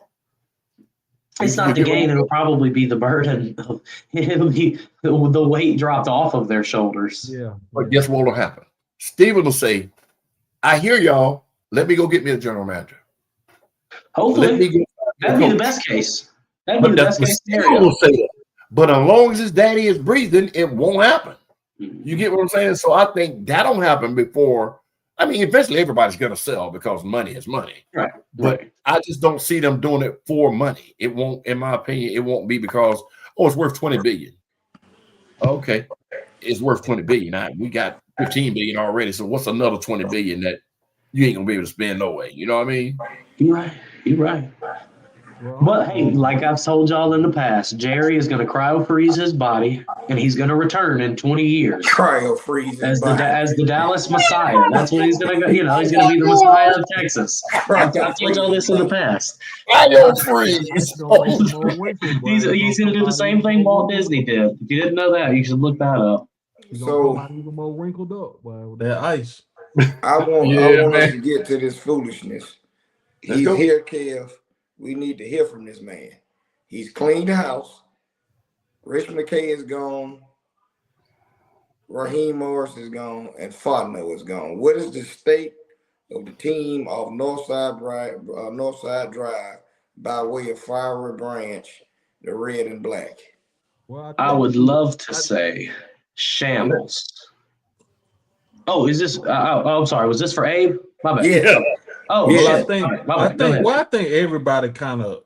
D: It's not the gain; it'll probably be the burden. It'll be the weight dropped off of their shoulders.
C: Yeah.
A: But guess what will happen? Steven will say, "I hear y'all. Let me go get me a general manager."
D: Hopefully, that'd be the best case. That'd be the best case scenario.
A: Will say that. But as long as his daddy is breathing, it won't happen. You get what I'm saying? So I think that'll happen before. I mean, eventually everybody's going to sell because money is money.
D: Right.
A: But I just don't see them doing it for money. It won't, in my opinion, it won't be because, it's worth $20 billion. Okay. It's worth $20 billion. Now, we got $15 billion already. So what's another $20 billion that you ain't going to be able to spend no way? You know what I mean?
D: You're right. But hey, like I've told y'all in the past, Jerry is going to cryo-freeze his body, and he's going to return in 20 years.
B: Cryo-freeze
D: as the Dallas Messiah. That's what he's going to go. You know, he's going to be the Messiah of Texas. I've told y'all this in the past.
A: Cryo-freeze.
D: He's going to do the same thing Walt Disney did. If you didn't know that, you should look that up.
B: So
C: even more wrinkled up with that ice.
B: I want us to get to this foolishness. He's here, Kev. We need to hear from this man. He's cleaned the house. Rich McKay is gone. Raheem Morris is gone. And Fontenot is gone. What is the state of the team of Northside Drive by way of Flowery Branch, the red and black?
D: Well, I would love to say shambles. Oh, is this? I'm sorry. Was this for Abe? My bad.
B: Yeah.
D: Oh,
C: well,
D: shit.
C: I think everybody kind of,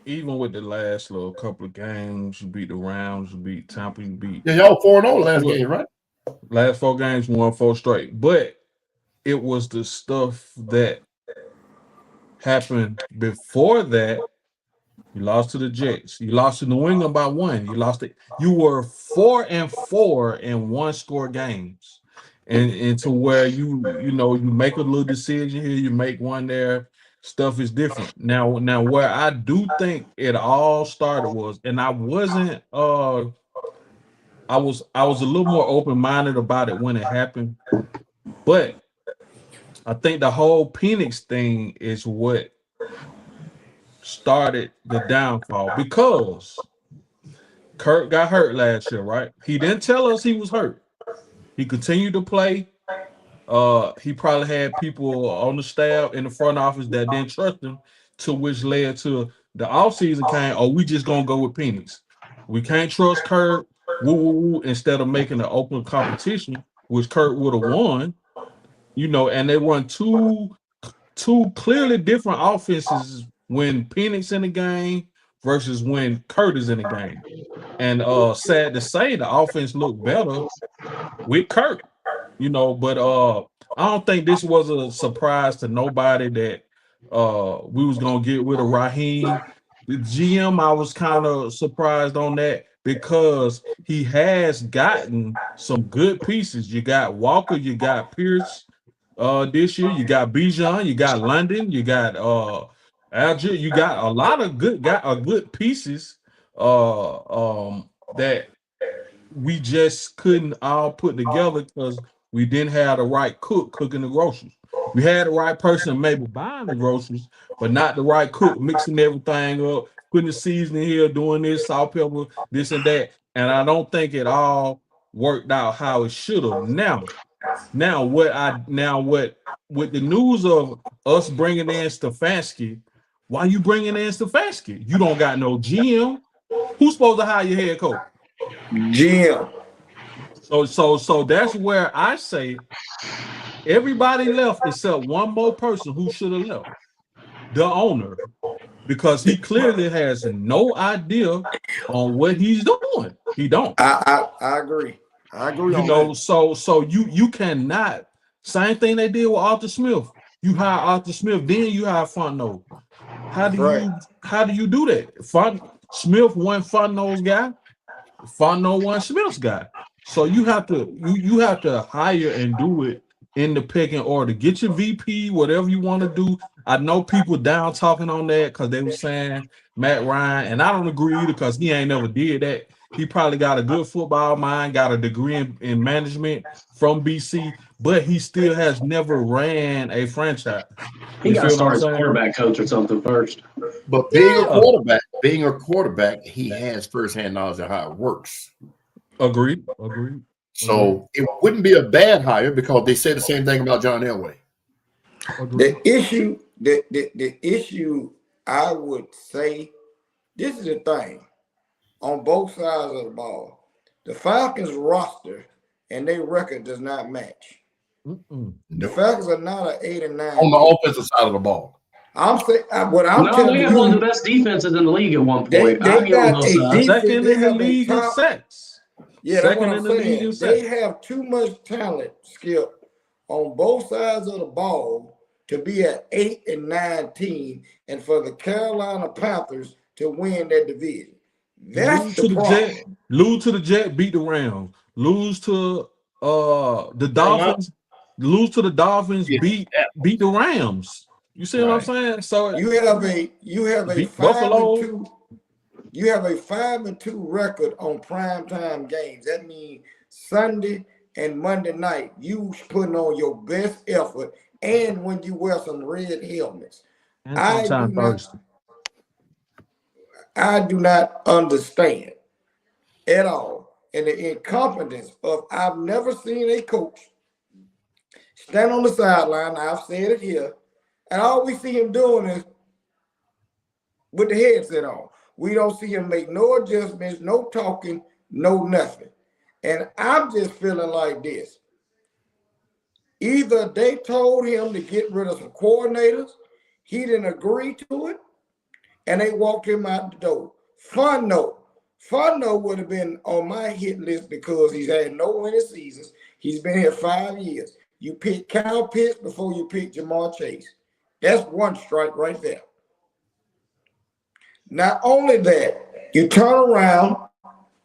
C: even with the last little couple of games, you beat the Rams, you beat Tampa, you beat.
A: Yeah, y'all 4-0 last game, right?
C: Last 4 games, we won 4 straight. But it was the stuff that happened before that. You lost to the Jets. You lost to New England by 1. You were 4-4 in 1-score games. And to where you make a little decision here, you make one there, stuff is different. Now where I do think it all started was, and I wasn't I was a little more open-minded about it when it happened, but I think the whole Penix thing is what started the downfall because Kirk got hurt last year, right? He didn't tell us he was hurt. He continued to play. He probably had people on the staff in the front office that didn't trust him, to which led to the offseason came, oh, we just gonna go with Penix. We can't trust Kirk, woo, woo, woo, instead of making an open competition, which Kirk would have won, and they run two clearly different offenses when Penix in the game versus when Kurt is in the game. And sad to say, the offense looked better with Kurt, but I don't think this was a surprise to nobody that we was gonna get rid of Raheem. The GM, I was kind of surprised on that because he has gotten some good pieces. You got Walker, you got Pierce this year, you got Bijan, you got London, you got Algier, you got a lot of good pieces that we just couldn't all put together because we didn't have the right cook cooking the groceries. We had the right person maybe buying the groceries, but not the right cook mixing everything up, putting the seasoning here, doing this, salt, pepper, this and that. And I don't think it all worked out how it should have. Now with the news of us bringing in Stefanski, why you bringing in Stefanski? You don't got no GM. Who's supposed to hire your head coach?
B: GM.
C: So that's where I say everybody left except one more person who should have left, the owner, because he clearly has no idea on what he's doing. He don't.
B: I agree. I agree.
C: So you cannot. Same thing they did with Arthur Smith. You hire Arthur Smith, then you hire Fontenot. How do you do that? Smith wasn't Fontenot's guy. Fontenot wasn't Smith's guy. So you have to hire and do it in the pecking order. Get your VP, whatever you want to do. I know people down talking on that because they were saying Matt Ryan, and I don't agree either because he ain't never did that. He probably got a good football mind, got a degree in management from BC, but he still has never ran a franchise.
D: He got to start as quarterback coach or something first.
A: But being a quarterback, he has firsthand knowledge of how it works.
C: Agreed.
A: So it wouldn't be a bad hire because they said the same thing about John Elway.
B: The issue I would say, this is the thing. On both sides of the ball, the Falcons roster and their record does not match. The Falcons are not an 8 and 9
A: on the offensive side of the ball.
B: I'm saying what I'm
D: telling you. They have one of the best defenses in the league at one point.
B: They got a defense.
C: Second in the league in sacks.
B: Yeah, that's what I'm saying. They have too much talent, Skip, on both sides of the ball to be an 8 and 9 team, and for the Carolina Panthers to win that division. That's the problem.
C: Lose to the Jets, beat the Rams. Lose to the Dolphins. Lose to the Dolphins, beat the Rams. You see what I'm saying? So
B: you have a 5-2. You have a 5-2 record on primetime games. That means Sunday and Monday night, you putting on your best effort, and when you wear some red helmets. I do not understand at all. And the incompetence of, I've never seen a coach stand on the sideline. I've said it here. And all we see him doing is with the headset on. We don't see him make no adjustments, no talking, no nothing. And I'm just feeling like this. Either they told him to get rid of some coordinators, he didn't agree to it, and they walked him out the door. Fontenot would have been on my hit list because he's had no winning seasons. He's been here 5 years. You pick Kyle Pitts before you pick Jamar Chase. That's one strike right there. Not only that, you turn around.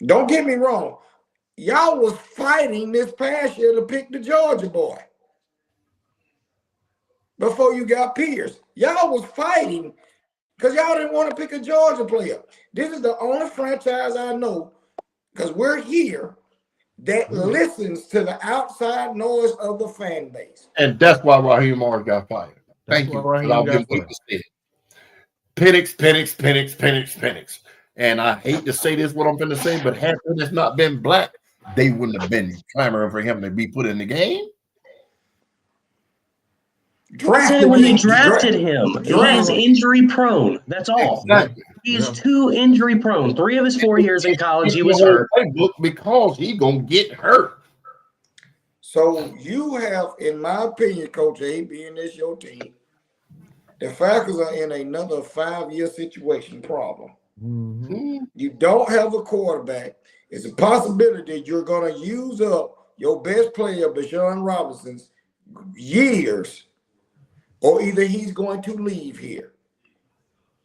B: Don't get me wrong. Y'all was fighting this past year to pick the Georgia boy before you got Pierce. Y'all was fighting because y'all didn't want to pick a Georgia player. This is the only franchise I know, because we're here, that listens to the outside noise of the fan base.
A: And that's why Raheem Morris got fired. Thank you.
C: Raheem
A: I've been
C: got
A: waiting to say it. Penix. And I hate to say this, what I'm going to say, but had it not been black, they wouldn't have been clamoring for him to be put in the game.
D: I said it when they drafted him. He's injury prone. That's all.
A: Exactly.
D: He's too injury prone. 3 of his 4 years in college, he was hurt.
A: Because he gonna get hurt.
B: So you have, in my opinion, Coach A, being this your team, the Falcons are in another 5-year situation problem.
C: Mm-hmm.
B: You don't have a quarterback. It's a possibility that you're going to use up your best player, Bijan Robinson's years, or either he's going to leave here.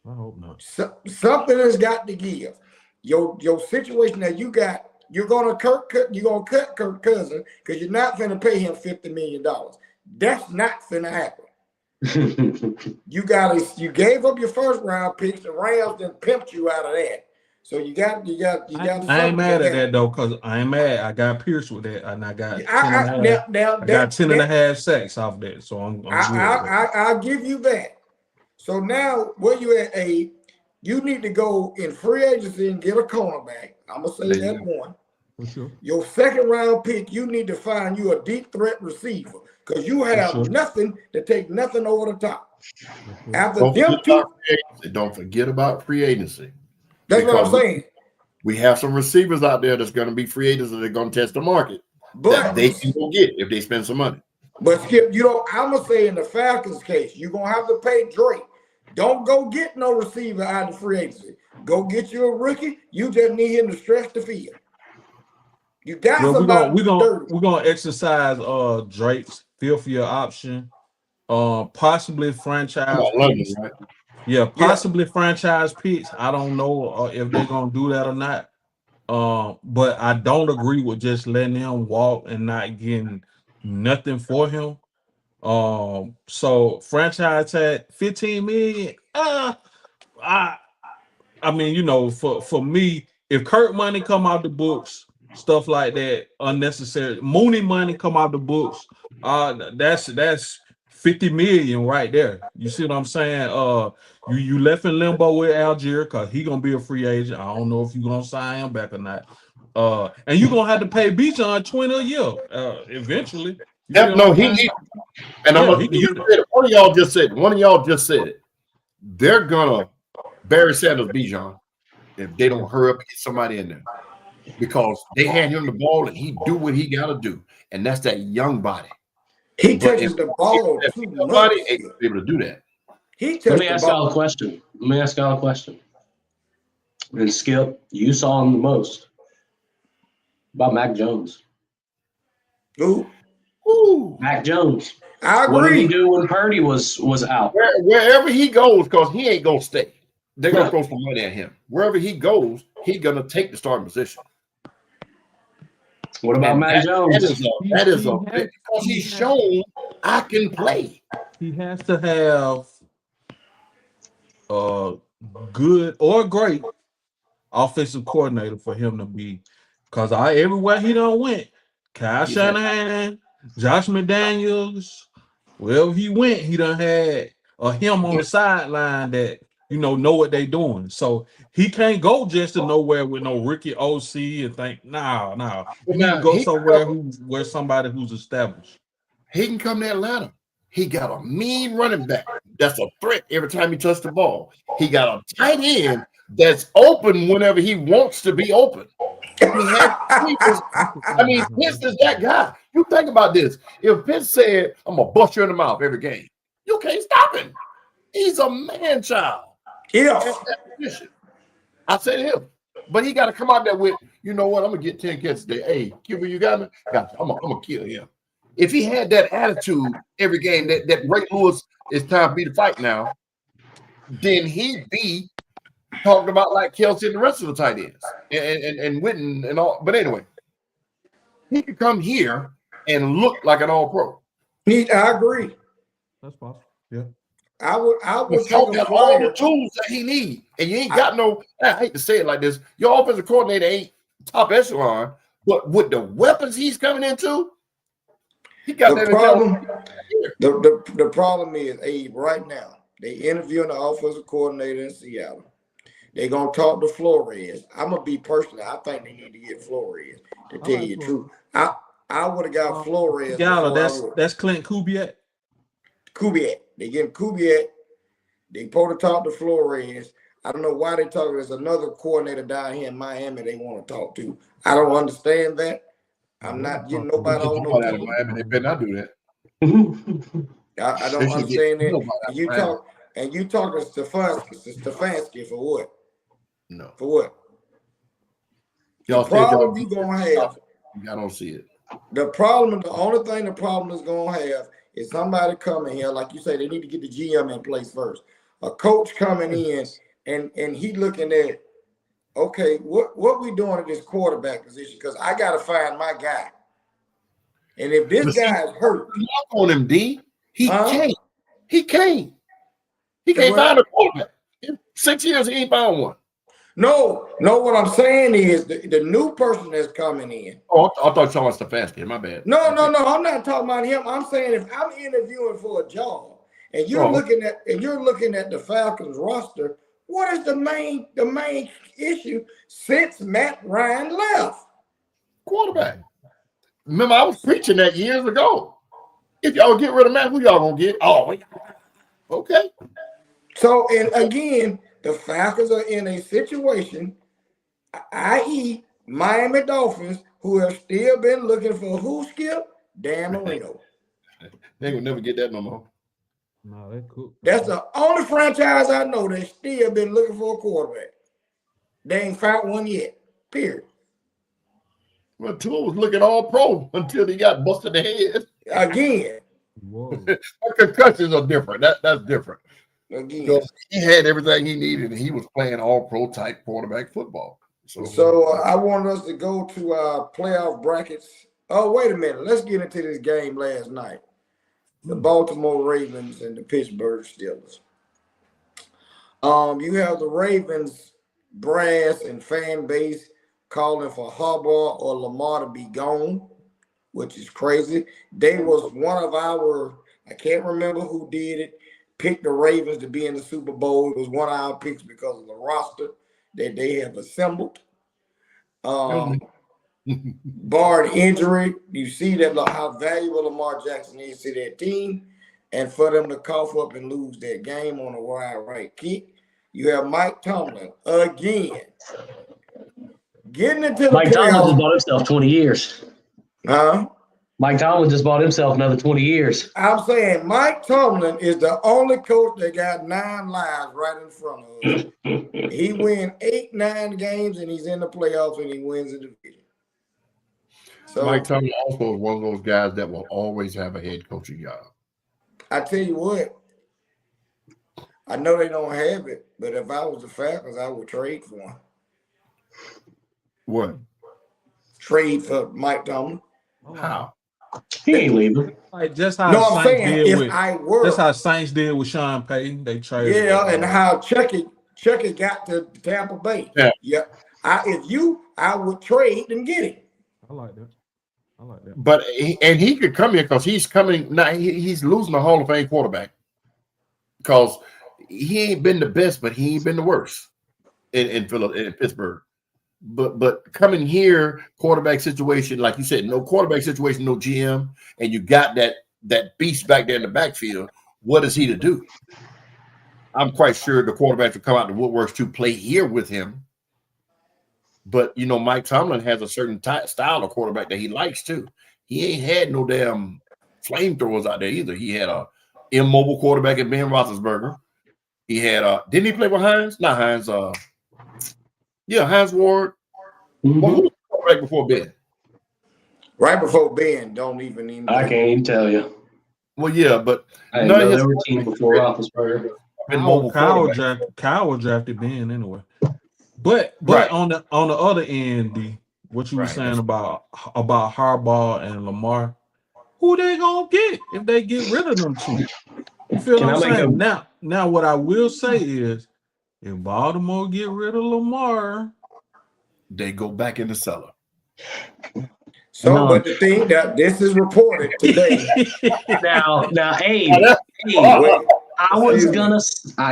C: I hope not.
B: Something has got to give. Your situation that you're going to cut Kirk Cousins because you're not going to pay him $50 million. That's not going to happen. You gave up your first round picks. The Rams then pimped you out of that. So you got.
C: I ain't mad at that though, because I ain't mad. I got pierced with that, and I got 10 and a half sacks off that. So I'm good.
B: I'll give you that. So now where you at? You need to go in free agency and get a cornerback. I'm gonna say that one.
C: For sure.
B: Your second round pick, you need to find you a deep threat receiver because you have nothing to take nothing over the top. After
A: don't forget about free agency.
B: That's what I'm saying.
A: We have some receivers out there that's going to be free agents that are going to test the market that they can go get if they spend some money.
B: But Skip, I'm gonna say in the Falcons case, you're gonna have to pay Drake. Don't go get no receiver out of free agency. Go get you a rookie. You just need him to stretch the field. You got somebody.
C: We're gonna exercise Drake's fifth-year option, possibly franchise picks.
A: Right?
C: Yeah, possibly franchise picks. I don't know if they're gonna do that or not. But I don't agree with just letting him walk and not getting nothing for him. So franchise at 15 million. I mean, for me, if Kirk money come out the books, stuff like that, unnecessary. Mooney money come out the books. That's 50 million right there. You see what I'm saying? You left in limbo with Algier because he gonna be a free agent. I don't know if you're gonna sign him back or not. And you're gonna have to pay Bijan 20 a year eventually.
A: Yep, no, he needs. And one of y'all just said it. They're gonna Barry Sanders Bijan if they don't hurry up and get somebody in there. Because they hand him the ball and he do what he gotta do. And that's that young body.
B: He touches the ball too much.
A: Nobody ain't able to do that.
D: Let me ask y'all a question. And Skip, you saw him the most. About Mac Jones.
B: Who?
D: Mac Jones.
B: I agree.
D: What did he do when Purdy was out?
A: Wherever he goes, because he ain't gonna stay. They're gonna throw some money at him. Wherever he goes, he's gonna take the starting position.
D: What about Mac Jones?
A: That is because he's shown I can play.
C: He has to have good or great offensive coordinator for him to be, because everywhere he done went, Kyle Shanahan, Josh McDaniels, wherever he went, he done had him on the sideline that know what they doing. So he can't go just to nowhere with no Ricky OC and think, no. He can go somewhere where somebody who's established.
A: He can come to Atlanta. He got a mean running back that's a threat every time he touches the ball. He got a tight end that's open whenever he wants to be open. Pitts is that guy. You think about this. If Pitts said, I'm going to bust you in the mouth every game, you can't stop him. He's a man-child.
B: Yeah.
A: I said him. But he got to come out there with, you know what, I'm going to get 10 catches today. Hey, Cuba, you got me? Gotcha. I'm going to kill him. If he had that attitude every game that Ray Lewis, it's time for me to fight now, then he'd be talking about like Kelsey and the rest of the tight ends and Witten and all. But anyway, he could come here and look like an all-pro.
B: I agree.
C: That's possible. Yeah.
B: I would
A: have all the tools that he needs. And you ain't got I hate to say it like this, your offensive coordinator ain't top echelon, But with the weapons he's coming into, he got
B: The
A: that.
B: problem, the problem is, Abe, right now, they interviewing the offensive coordinator in Seattle. They're going to talk to Flores. I'm going to be personally, I think they need to get Flores, to tell you the truth. I would have got Flores.
C: That's Clint Kubiak.
B: Kubiak. They get Kubiak. They supposed to talk to Flores. I don't know why they talking. There's another coordinator down here in Miami they want to talk to. I don't understand that. I'm not getting nobody on no team.
A: Miami, they better not do that.
B: I don't understand that. You talking Stefanski for what?
A: No.
B: For what?
A: Y'all
B: the problem you gonna have.
A: I don't see it.
B: The only thing the problem is gonna have is somebody coming here, like you say, they need to get the GM in place first. A coach coming in and he looking at, okay, what we doing at this quarterback position? Because I gotta find my guy. And if this guy is hurt,
A: lock on him, D. He can't. He can't find a quarterback. In 6 years, he ain't found one.
B: No, what I'm saying is the new person that's coming in.
A: Oh, I thought you were talking about Stefanski. My bad.
B: No, I'm not talking about him. I'm saying if I'm interviewing for a job and you're looking at the Falcons roster, what is the main issue since Matt Ryan left?
A: Quarterback. Remember, I was preaching that years ago. If y'all get rid of Matt, who y'all gonna get? Oh, okay.
B: So, and again, the Falcons are in a situation, i.e., Miami Dolphins, who have still been looking for who, Skip? Dan Marino.
A: They will never get that no more.
C: No, that's cool.
B: That's the only franchise I know that still been looking for a quarterback. They ain't found one yet. Period.
A: Well, Tua was looking all pro until he got busted in the head.
B: Again.
C: Whoa.
A: Concussions are different. That's different.
B: Again.
A: So he had everything he needed, and he was playing all pro type quarterback football.
B: So I want us to go to our playoff brackets. Oh, wait a minute. Let's get into this game last night. The Baltimore Ravens and the Pittsburgh Steelers. You have the Ravens brass and fan base calling for Harbaugh or Lamar to be gone, which is crazy. They was one of our, I can't remember who did it, picked the Ravens to be in the Super Bowl. It was one of our picks because of the roster that they have assembled. Barred injury, you see that how valuable Lamar Jackson is to their team, and for them to cough up and lose that game on a wide right kick. You have Mike Tomlin again getting into the
D: Mike Tomlin just bought himself 20 years.
B: Huh?
D: Mike Tomlin just bought himself another 20 years.
B: I'm saying Mike Tomlin is the only coach that got 9 lives right in front of him. He wins 8-9 games and he's in the playoffs and he wins the division. So
A: Mike Tomlin also is one of those guys that will always have a head coaching job.
B: I tell you what, I know they don't have it, but if I was the Falcons, I would trade for him.
A: What?
B: Trade for Mike Tomlin.
A: How?
D: He ain't leaving.
C: Like just how
B: No, I'm
C: Saints
B: saying
C: did
B: if
C: with
B: I were.
C: that's how Saints did with Sean Payton. They traded.
B: Yeah, and how Chucky got to Tampa Bay. Yeah. I would trade and get him.
C: I like that.
A: But he could come here because he's coming now. He's losing a Hall of Fame quarterback because he ain't been the best, but he ain't been the worst in Pittsburgh. But coming here, quarterback situation, like you said, no quarterback situation, no GM, and you got that beast back there in the backfield. What is he to do? I'm quite sure the quarterback will come out the woodworks to play here with him. But, Mike Tomlin has a certain style of quarterback that he likes, too. He ain't had no damn flamethrowers out there either. He had a immobile quarterback in Ben Roethlisberger. He had didn't he play with Hines? Not Hines. Hines Ward.
D: Mm-hmm.
A: Well, who was the quarterback before Ben?
B: Right before Ben, don't even
D: I can't even tell you.
A: Well, yeah, but
D: I didn't know there were teams before Roethlisberger.
C: Kyle was drafted Ben anyway. But
A: right.
C: on the other end, D, what you were saying about Harbaugh and Lamar, who they gonna get if they get rid of them two? You feel what I'm saying? Now what I will say is, if Baltimore get rid of Lamar,
A: they go back in the cellar.
B: So,
D: No.
B: but the thing that this is reported today.
D: Now, hey,
B: Wait,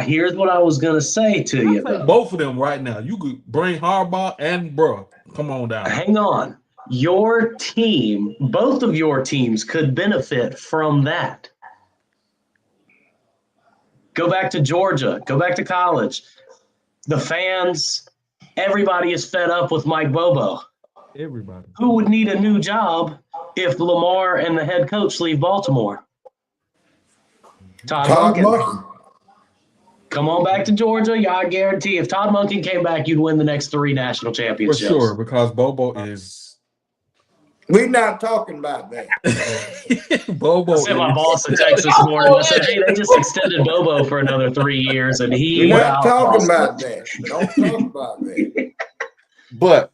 D: here's what I was gonna say to you.
C: Say both of them right now. You could bring Harbaugh and Bruh. Come on down.
D: Hang on. Your team, both of your teams could benefit from that. Go back to Georgia. Go back to college. The fans, everybody is fed up with Mike Bobo.
C: Everybody.
D: Who would need a new job if Lamar and the head coach leave Baltimore? Todd Monken. Come on back to Georgia. I guarantee if Todd Monken came back, you'd win the next 3 national championships.
C: For sure, because Bobo is.
B: We're not talking about that.
C: Bobo.
D: I sent my boss a text this morning. I said, hey, they just extended Bobo for another 3 years, and he.
B: We're not talking about that. Don't talk about that.
A: But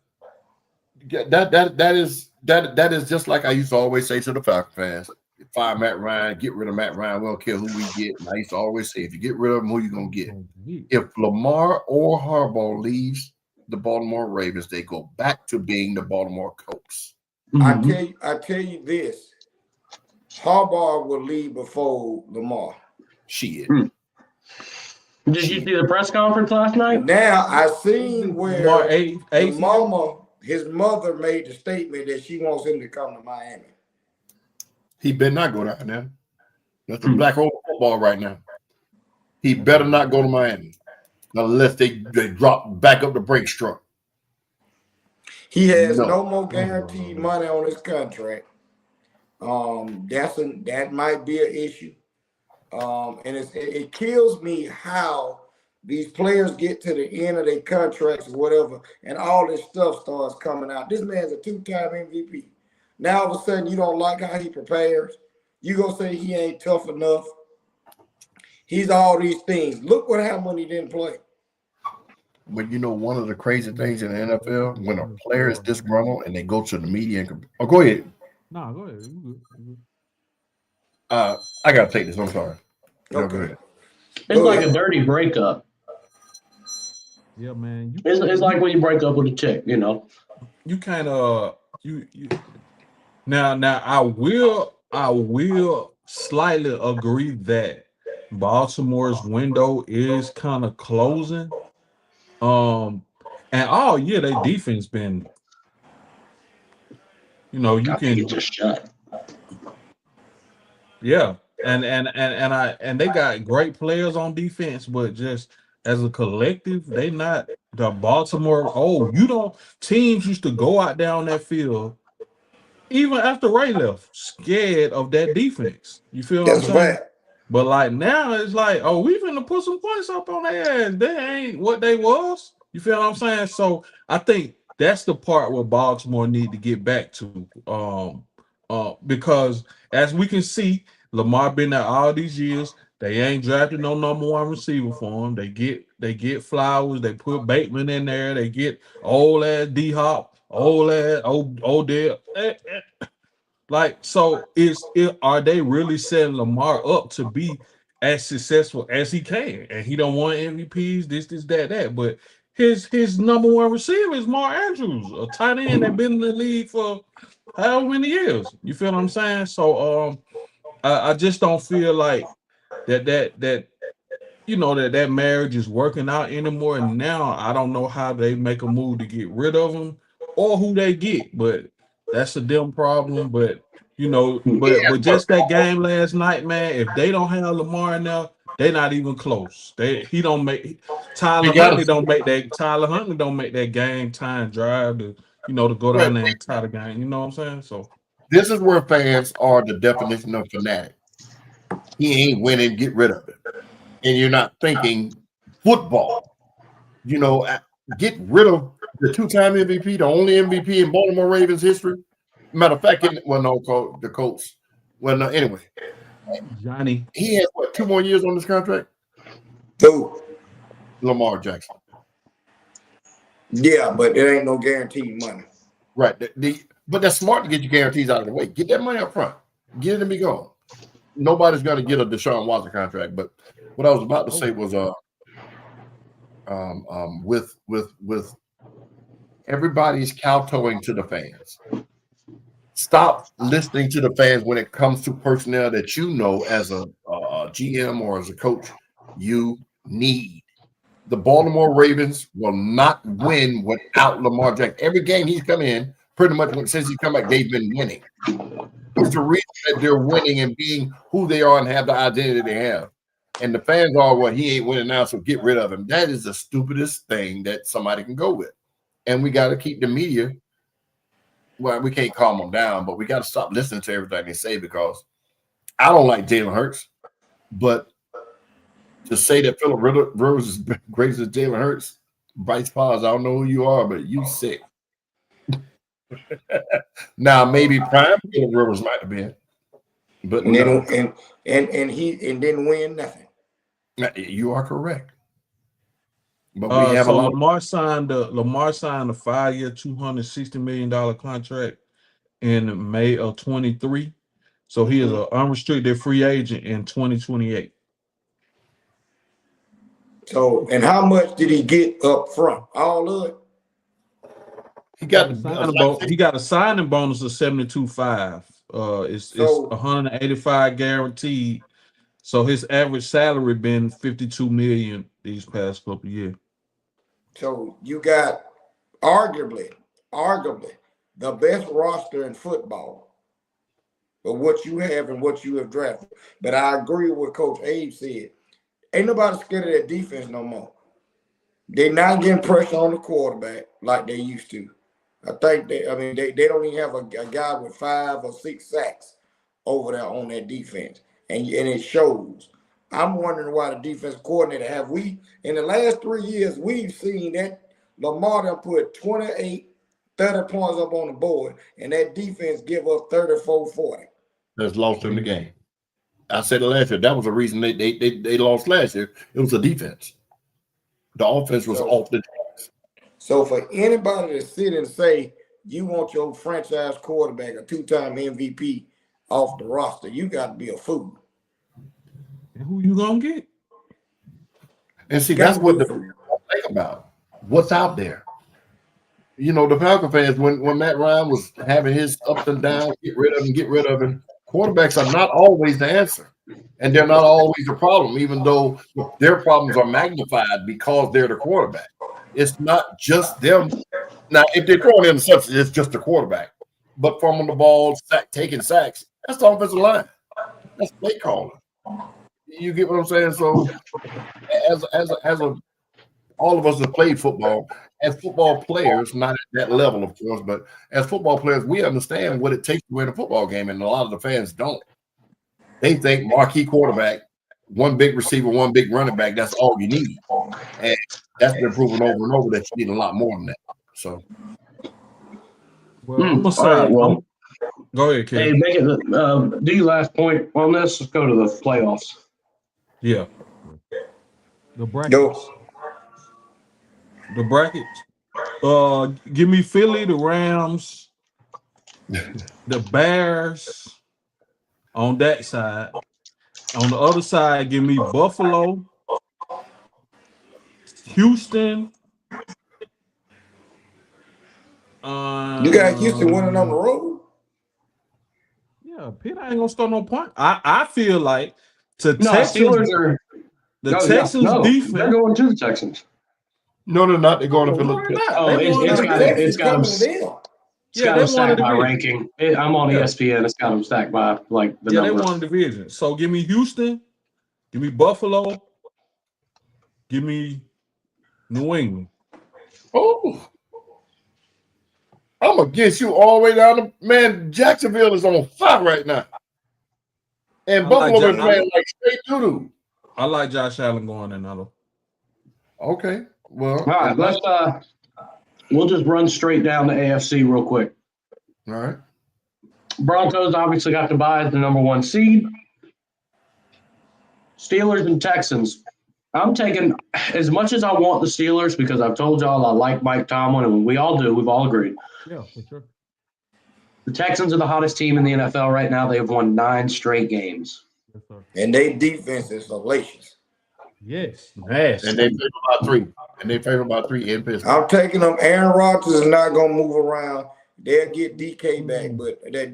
A: that is just like I used to always say to the Falcon fans: fire Matt Ryan, get rid of Matt Ryan. We don't care who we get. And I used to always say, if you get rid of him, who you gonna get? If Lamar or Harbaugh leaves the Baltimore Ravens, they go back to being the Baltimore Colts.
D: Mm-hmm.
B: I tell you this: Harbaugh will leave before Lamar.
A: Shit.
D: Did you see the press conference last night?
B: Now I seen where
C: Lamar,
B: his mother made the statement that she wants him to come to Miami.
A: He better not go down there. That's the black hole football right now. He better not go to Miami unless they drop back up the brakes truck.
B: He has no more guaranteed money on his contract. That might be an issue. And it kills me how these players get to the end of their contracts or whatever, and all this stuff starts coming out. This man's a 2-time MVP. Now all of a sudden you don't like how he prepares. You gonna say he ain't tough enough. He's all these things. Look what happened when he didn't play.
A: But you know, one of the crazy things in the NFL, when a player is disgruntled and they go to the media and go ahead.
C: No, go ahead. You good.
A: I gotta take this. I'm sorry.
B: Okay.
A: Go ahead.
D: It's like a dirty breakup.
C: Yeah, man.
D: It's like when you break up with a chick, you know.
C: You kind of you. Now I will slightly agree that Baltimore's window is kind of closing. And all year their defense been, you can
D: just shut.
C: Yeah, and they got great players on defense, but just as a collective, they not the Baltimore. Oh, teams used to go out down that field, even after Ray left, scared of that defense. You feel what I'm saying?
B: Right.
C: But like now, it's like, oh, we finna put some points up on their ass. They ain't what they was. You feel what I'm saying? So I think that's the part where Baltimore need to get back to. Because as we can see, Lamar been there all these years. They ain't drafted no number 1 receiver for him. They get Flowers. They put Bateman in there. They get old ass D-Hop, old ass Odell. Like, so are they really setting Lamar up to be as successful as he can? And he don't want MVPs, this, that. But his number 1 receiver is Mark Andrews, a tight end that been in the league for however many years. You feel what I'm saying? So I just don't feel like that marriage is working out anymore. And now I don't know how they make a move to get rid of him or who they get, but that's a them problem. But but just that game last night, man, if they don't have Lamar in there, they're not even close. Tyler Huntley don't make that game time drive to go down there and tie the game. You know what I'm saying? So
A: this is where fans are the definition of fanatic. He ain't winning, get rid of it. And you're not thinking football. Get rid of the 2-time MVP, the only MVP in Baltimore Ravens history. Matter of fact, the Colts. Well, no, anyway.
C: Johnny.
A: He has 2 more years on this contract?
B: 2.
A: Lamar Jackson.
B: Yeah, but there ain't no guaranteed money.
A: Right. But that's smart to get your guarantees out of the way. Get that money up front. Get it and be gone. Nobody's going to get a Deshaun Watson contract. But what I was about to say was with everybody's kowtowing to the fans. Stop listening to the fans when it comes to personnel that you know as a GM or as a coach you need. The Baltimore Ravens will not win without Lamar Jackson. Every game he's come in, pretty much since he's come back, they've been winning. It's the reason that they're winning and being who they are and have the identity they have. And the fans are, well, he ain't winning now, so get rid of him. That is the stupidest thing that somebody can go with. And we got to keep the media. Well, we can't calm them down, but we got to stop listening to everything they say because I don't like Jalen Hurts. But to say that Phillip Rivers is great as Jalen Hurts, Bryce Paz, I don't know who you are, but you sick. Now maybe prime Phillip Rivers might have been, but
B: and didn't win nothing.
A: You are correct. But
C: we have so Lamar signed a 5-year, $260 million contract in May of 23. So he is an unrestricted free agent in 2028.
B: So, and how much did he get up front? All of it?
C: He got a signing bonus of 72.5. It's 185 guaranteed. So his average salary been 52 million these past couple of years.
B: So you got arguably the best roster in football, but what you have and what you have drafted. But I agree with what Coach Abe said. Ain't nobody scared of that defense no more. They're not getting pressure on the quarterback like they used to. I think they don't even have a guy with 5 or 6 sacks over there on that defense. And it shows. I'm wondering why the defense coordinator have we, in the last 3 years, we've seen that Lamar done put 28, 30 points up on the board, and that defense give up 34, 40.
A: That's lost in the game. I said it last year. That was the reason they lost last year. It was the defense. The offense was off the charts.
B: So for anybody to sit and say you want your franchise quarterback, a 2-time MVP, off the roster, you got to be a fool.
C: And who you gonna get?
A: And see, that's what the people think about. What's out there? You know, the Falcon fans, when Matt Ryan was having his ups and downs, get rid of him. Quarterbacks are not always the answer, and they're not always the problem, even though their problems are magnified because they're the quarterback. It's not just them. Now, if they're throwing interceptions, it's just the quarterback. But fumbling the ball, taking sacks, that's the offensive line. That's play calling. You get what I'm saying? So, as all of us have played football, as football players, not at that level, of course, but as football players, we understand what it takes to win a football game, and a lot of the fans don't. They think marquee quarterback, one big receiver, one big running back, that's all you need. And that's been proven over and over that you need a lot more than that. So,
C: well, I'm gonna say, go ahead, Ken.
D: Hey, make it. Do your last point on this. Let's go to the playoffs.
C: Yeah. The brackets. The brackets. Give me Philly, the Rams, the Bears on that side. On the other side, give me Buffalo, Houston.
B: You got Houston winning on the road?
C: Yeah, Pitt ain't gonna score no point. I feel like
D: Texans are
C: Texans defense. They're
D: going to the Texans.
A: No, they're not. They're going to Philadelphia.
D: Oh, it's got them stacked by ranking. I'm on ESPN. It's got them stacked by like the number.
C: They won the division. So give me Houston, give me Buffalo, give me New England.
A: Oh, I'm against you all the way down to man. Jacksonville is on fire right now, and Buffalo been playing like straight doo-doo.
C: I like Josh Allen going in another.
A: Okay. Well,
D: all right, we'll just run straight down the AFC real quick.
A: All right.
D: Broncos obviously got to buy as the number 1 seed. Steelers and Texans. I'm taking, as much as I want the Steelers, because I've told y'all I like Mike Tomlin, and we all do. We've all agreed.
C: Yeah, for sure.
D: The Texans are the hottest team in the NFL right now. They have won 9 straight games.
B: And their defense is salacious.
C: Yes, nasty.
A: And they favor about 3. And they favor about 3 in Pittsburgh.
B: I'm taking them. Aaron Rodgers is not gonna move around. They'll get DK back, but that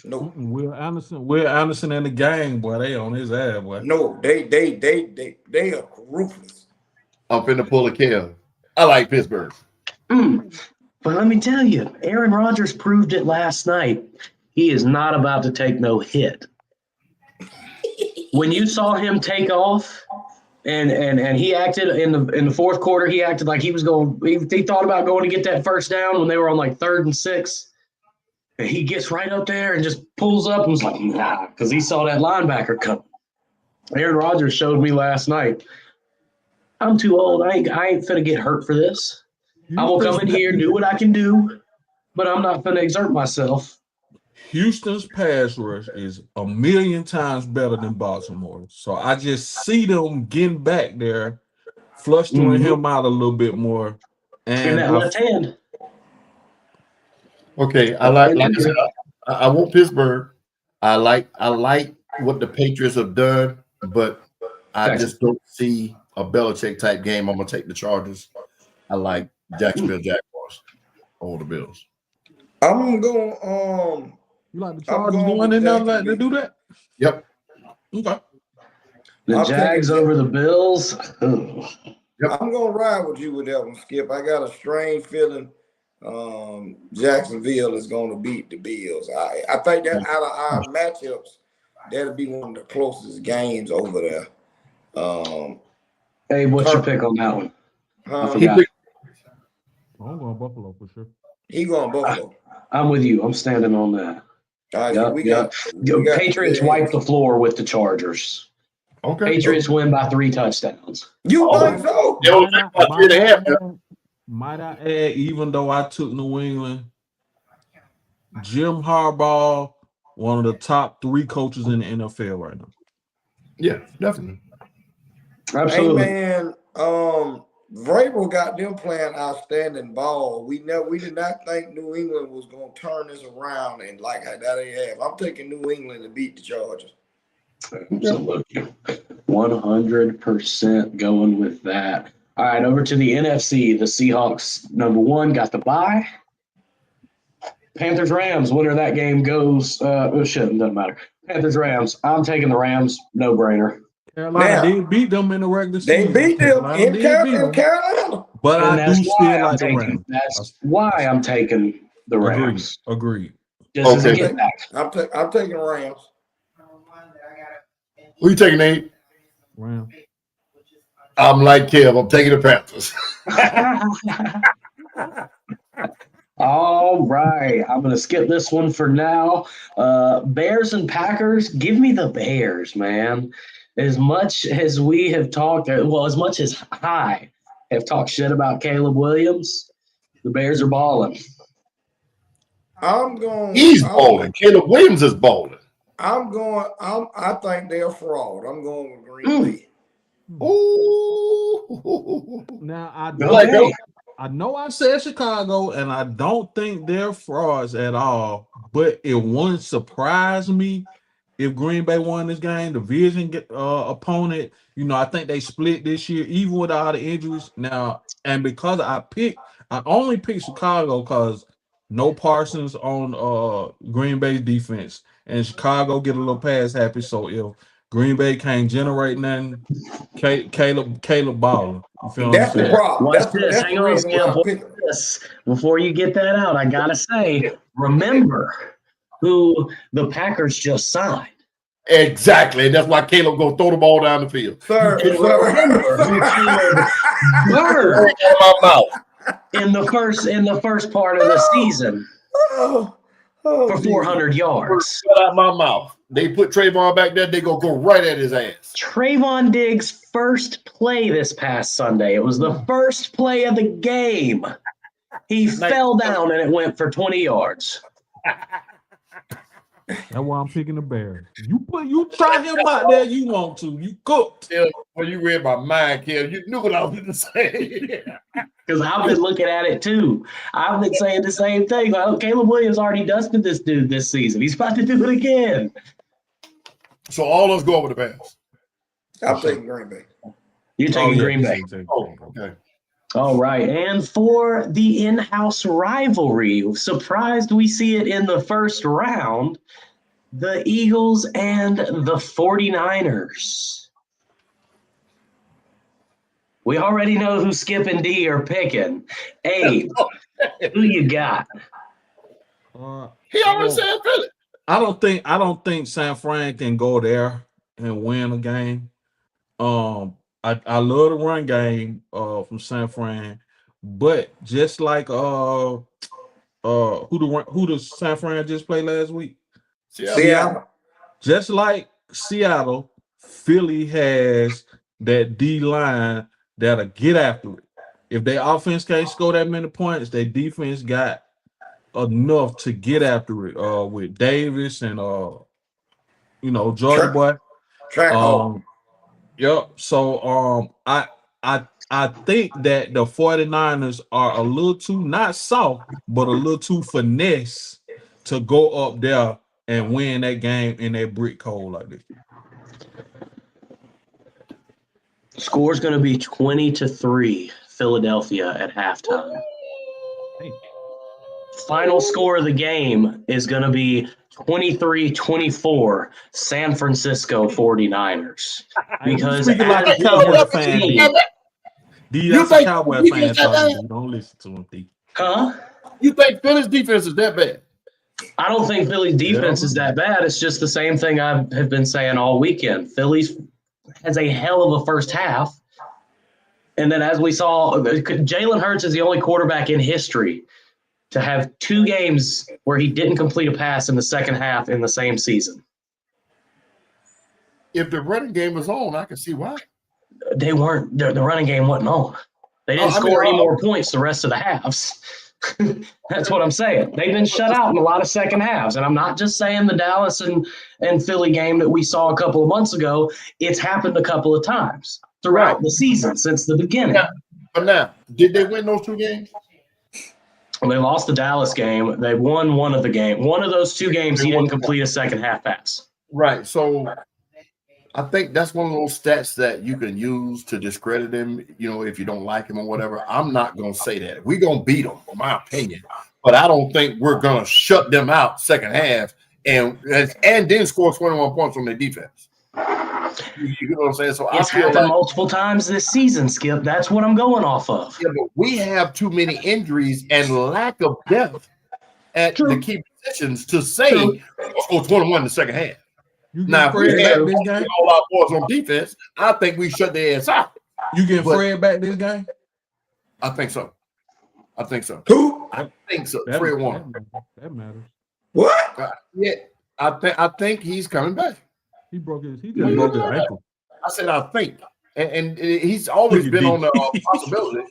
B: no.
C: Will Anderson in the gang, boy. They on his ass, boy.
B: No, they are ruthless.
A: I'm finna pull a Kev. I like Pittsburgh.
D: But let me tell you, Aaron Rodgers proved it last night. He is not about to take no hit. When you saw him take off, and he acted in the fourth quarter, he acted like he was going. He thought about going to get that first down when they were on like 3rd and 6. And he gets right up there and just pulls up and was like, nah, because he saw that linebacker coming. Aaron Rodgers showed me last night. I'm too old. I ain't finna get hurt for this. I will come in here, do what I can do, but I'm not finna exert myself.
C: Houston's pass rush is 1,000,000 times better than Baltimore. So I just see them getting back there, flustering him out a little bit more. And
D: that left hand.
A: Okay, like I said, I want Pittsburgh. I like what the Patriots have done, but I just don't see a Belichick type game. I'm gonna take the Chargers. I like Jacksonville Jaguars over the Bills.
B: I'm going.
C: You like the Chargers going in there letting them do that?
A: Yep.
C: Okay.
D: The Jags over the Bills.
A: Yep.
B: I'm gonna ride with you with that one, Skip. I got a strange feeling Jacksonville is gonna beat the Bills. I think that out of our matchups, that'll be one of the closest games over there.
D: Hey, what's your pick on that one?
C: I'm going Buffalo for sure.
B: He going Buffalo.
D: I'm with you. I'm standing on that.
B: All right, we got
D: Patriots wipe the floor with the Chargers.
A: Okay.
D: Patriots win by 3 touchdowns.
B: You think so?
C: Might I add, even though I took New England, Jim Harbaugh, one of the top 3 coaches in the NFL right now.
A: Yeah, definitely.
D: Absolutely.
B: Hey man, Vrabel got them playing outstanding ball. We did not think New England was going to turn this around and like that they have. I'm taking New England to beat the Chargers.
D: Absolutely. 100% going with that. All right, over to the NFC. The Seahawks, number 1, got the bye. Panthers-Rams, winner of that game goes doesn't matter. Panthers-Rams. I'm taking the Rams, no brainer.
C: Carolina did beat them in the regular season.
B: They beat them in Carolina.
C: But I do still like the Rams.
D: That's why I'm taking the Rams.
C: Agreed.
D: Just as a get back.
B: I'm taking Rams.
A: Who you taking, Nate?
C: Rams.
A: I'm like Kev. I'm taking the Panthers.
D: All right. I'm going to skip this one for now. Bears and Packers. Give me the Bears, man. As much as we have talked, as much as I have talked shit about Caleb Williams, the Bears are balling.
A: He's balling. Caleb Williams is balling.
B: I think they're fraud. I'm going with Green Bay.
A: Ooh.
C: Now I
A: know
C: I said Chicago, and I don't think they're frauds at all. But it wouldn't surprise me if Green Bay won this game. Division opponent, I think they split this year, even with all the injuries. Now, and because I only picked Chicago because no Parsons on Green Bay's defense, and Chicago get a little pass happy. So if Green Bay can't generate nothing, Caleb balling. You feel
B: That's the problem.
D: Watch this. Hang on, Skip. Before you get that out, I gotta say, remember who the Packers just signed.
A: Exactly. That's why Caleb gonna throw the ball down the field.
B: Sir.
D: Remember who Caleb burned in the first part of the season for 400 yards.
A: Get out my mouth. They put Trayvon back there. They gonna go right at his ass.
D: Trayvon Diggs' first play this past Sunday. It was the first play of the game. He fell down and it went for 20 yards.
C: That's why I'm picking the Bears. You try him out there. You want to? You cooked.
A: Well, you read my mind, Kev. You knew what I was going to say.
D: Because I've been looking at it too. I've been saying the same thing. Caleb Williams already dusted this dude this season. He's about to do it again.
A: So all of us go over the Bears.
B: I'm taking Green Bay.
D: You're taking Green Bay.
A: Oh, okay.
D: All right. And for the in-house rivalry, surprised we see it in the first round, the Eagles and the 49ers. We already know who Skip and D are picking. Abe, who you got?
A: He already said Philly.
C: I don't think San Fran can go there and win a game. I love the run game from San Fran, but just like who the San Fran just played last week?
B: Seattle.
C: Just like Seattle, Philly has that D line that'll get after it. If their offense can't score that many points, their defense got enough to get after it with Davis and Jordan Boy. Yep. So I think that the 49ers are a little too not soft, but a little too finesse to go up there and win that game in that brick cold like this.
D: Score's going to be 20-3 Philadelphia at halftime.
C: Hey.
D: Final score of the game is going to be 23-24 San Francisco 49ers. Because
C: speaking like a Cowboy fan, that's a Cowboy fan talking. Don't listen to him, D.
D: Huh?
A: You think Philly's defense is that bad?
D: I don't think Philly's defense is that bad. It's just the same thing I have been saying all weekend. Philly's has a hell of a first half. And then as we saw, Jalen Hurts is the only quarterback in history to have 2 games where he didn't complete a pass in the second half in the same season.
A: If the running game was on, I can see why.
D: They weren't. The running game wasn't on. They didn't score any more points the rest of the halves. That's what I'm saying. They've been shut out in a lot of second halves. And I'm not just saying the Dallas and Philly game that we saw a couple of months ago. It's happened a couple of times throughout the season since the beginning.
A: But now, did they win those 2 games?
D: They lost the Dallas game. They won one of the game. One of those 2 games, he didn't complete a second half pass.
A: Right. So I think that's one of those stats that you can use to discredit him, if you don't like him or whatever. I'm not going to say that. We're going to beat them, in my opinion. But I don't think we're going to shut them out second half and then score 21 points on their defense. You know what I'm saying? So
D: it's happened multiple times this season, Skip. That's what I'm going off of.
A: Yeah, but we have too many injuries and lack of depth at the key positions to say we'll score 21 in the second half. Now, if we have all our boys on defense, I think we shut their ass out.
C: You get Fred back this game?
A: I think so.
B: Who?
A: I think so. Fred Warner.
C: That matters.
B: What?
A: Yeah, I think he's coming back.
C: He broke his ankle.
A: I said I think, and he's always been on the possibility.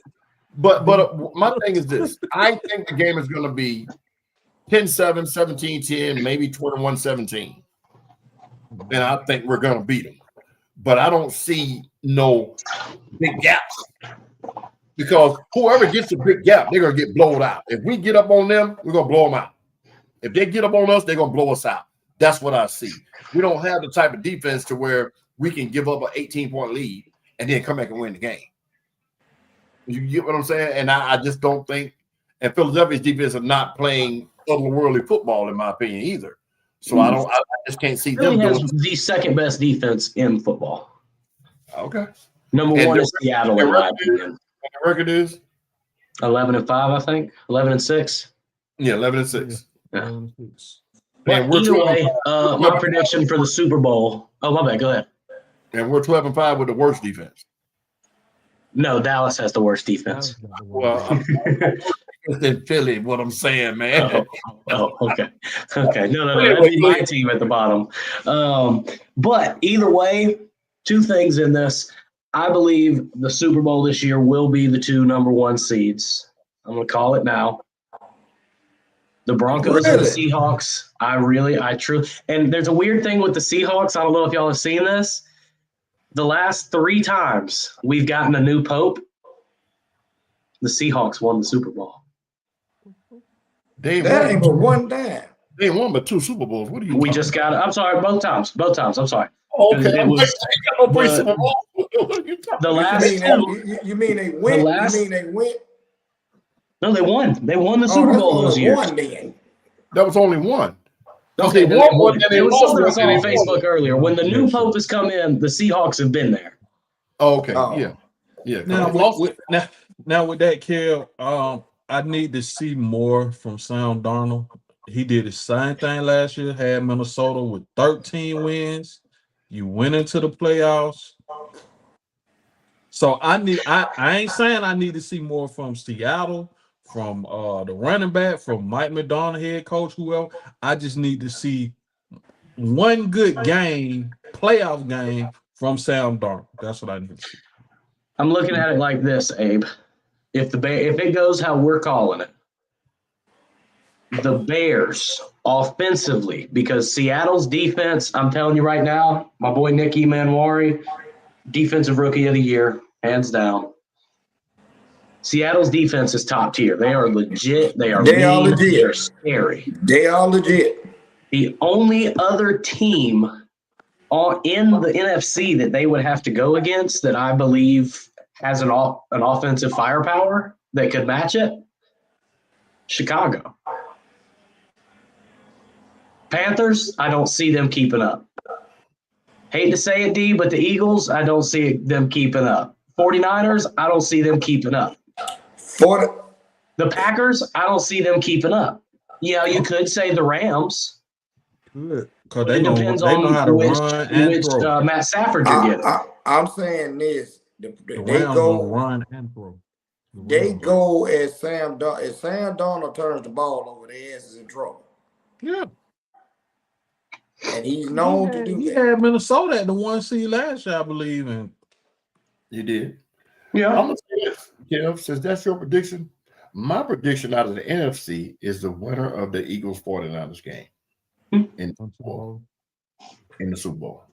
A: But my thing is this: I think the game is going to be 10-7, 17-10, maybe 21-17. And I think we're going to beat them. But I don't see no big gaps. Because whoever gets a big gap, they're going to get blown out. If we get up on them, we're going to blow them out. If they get up on us, they're going to blow us out. That's what I see. We don't have the type of defense to where we can give up an 18-point lead and then come back and win the game. You get what I'm saying? And I just don't think – and Philadelphia's defense is not playing otherworldly football, in my opinion, either. So I just can't see them
D: doing the second best defense in football.
A: Okay.
D: Number one is Seattle, in my opinion.
A: The record is
D: 11-5, I think. 11-6.
A: Yeah, 11-6.
D: Yeah.
A: And
D: either way, my prediction for the Super Bowl. Oh, my bad. Go ahead.
A: And we're 12-5 with the worst defense.
D: No, Dallas has the worst defense.
A: Well, in Philly, what I'm saying, man.
D: Okay. No. That's my team at the bottom. But either way, 2 things in this. I believe the Super Bowl this year will be the 2 number 1 seeds. I'm going to call it now. The Broncos and the Seahawks. I truly. And there's a weird thing with the Seahawks. I don't know if y'all have seen this. The last 3 times we've gotten a new pope, the Seahawks won the Super Bowl.
B: That ain't but one time.
A: They won but 2 Super Bowls. What are you?
D: We just got. I'm sorry, both times. I'm sorry.
A: Okay,
D: It
A: I'm
D: was
A: no preseason. What are you talking
D: the
A: about?
D: last
B: You mean they went?
D: last-
B: You mean they went?
D: No, they won. They won the
B: Oh,
D: Super
B: that's
D: Bowl those
B: only
D: years.
B: one then.
A: That was only one.
D: Okay,
A: they
D: then
A: won
D: they
A: one,
D: won.
A: then they
D: There was
A: lost
D: something I
A: one,
D: saw
A: then
D: on
A: they won.
D: Facebook earlier. When the new pope has come in, the Seahawks have been there.
A: Oh, okay,
B: Oh.
A: yeah.
C: Now,
A: They lost.
C: now with that, Kel, I need to see more from Sam Darnold. He did the same thing last year. Had Minnesota with 13 wins. You went into the playoffs. So I ain't saying I need to see more from Seattle, from the running back, from Mike McDonald, head coach, whoever. I just need to see one good game, playoff game from Sam Darnold. That's what I need to see.
D: I'm looking at it like this, Abe. If it goes how we're calling it, the Bears offensively, because Seattle's defense, I'm telling you right now, my boy Nicky Manwari, defensive rookie of the year, hands down. Seattle's defense is top tier. They are legit. They are legit. They are scary.
B: They are legit.
D: The only other team in the NFC that they would have to go against that I believe has an offensive firepower that could match it, Chicago. Panthers, I don't see them keeping up. Hate to say it, D, but the Eagles, I don't see them keeping up. 49ers, I don't see them keeping up. The Packers, I don't see them keeping up. Yeah, you could say the Rams.
C: Good. Because
D: It depends on
C: know how to run and throw.
D: Matt Stafford you're getting.
B: I'm saying this.
C: The Rams gonna run and throw.
B: They go as Sam Darnold. If Sam Darnold turns the ball over, their ass is in trouble.
C: Yeah.
B: And he's known to do that.
C: He had Minnesota at the 1 seed last year, I believe. And
A: You did.
D: Yeah.
A: I'm gonna say this, Kev, since that's your prediction. My prediction out of the NFC is the winner of the Eagles 49ers game in the Super Bowl.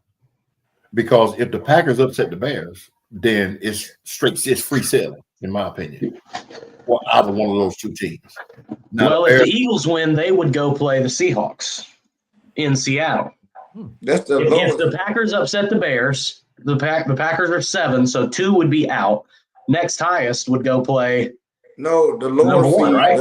A: Because if the Packers upset the Bears, then it's free sailing, in my opinion. Well, either one of those two teams.
D: Now, if the Eagles win, they would go play the Seahawks in Seattle.
B: That's the
D: if the Packers upset the Bears, the Packers are 7, so 2 would be out. Next highest would go play.
B: No, the lower
D: number 1,
B: seed,
D: right?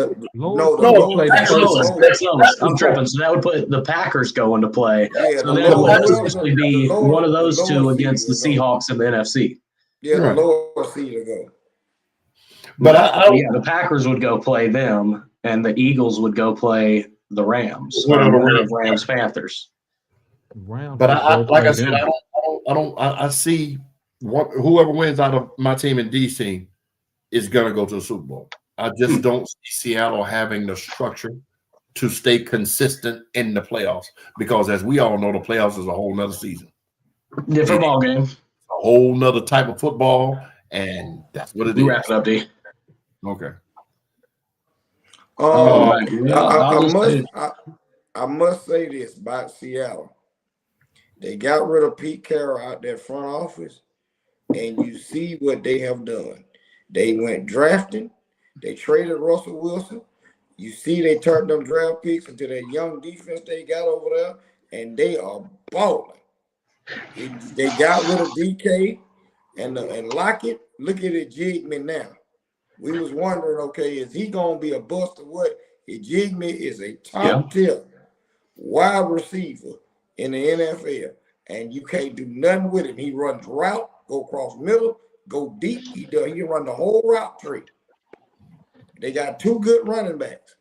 D: That's lowest. I'm tripping. So that would put the Packers going to play.
B: Yeah,
D: so then it would essentially be one of those two against the Seahawks in the NFC.
B: Yeah, the lower seed will go.
A: But
D: the Packers would go play them, and the Eagles would go play the Rams. Rams Panthers.
A: But like I said, I see whoever wins out of my team and D's team is going to go to the Super Bowl. I just don't see Seattle having the structure to stay consistent in the playoffs because, as we all know, the playoffs is a whole nother season.
D: Different ball game.
A: A whole nother type of football, and that's what it is.
D: Wrap it up, D.
A: Okay.
B: I must say this about Seattle. They got rid of Pete Carroll out there front office, and you see what they have done. They went drafting. They traded Russell Wilson. You see they turned them draft picks into that young defense they got over there, and they are balling. They got rid of DK and Lockett. Look at it, Jigman now. We was wondering, okay, is he going to be a bust or what? Jigman is a top-tier wide receiver in the NFL, and you can't do nothing with him. He runs route, go across middle, go deep. He run the whole route tree. They got 2 good running backs.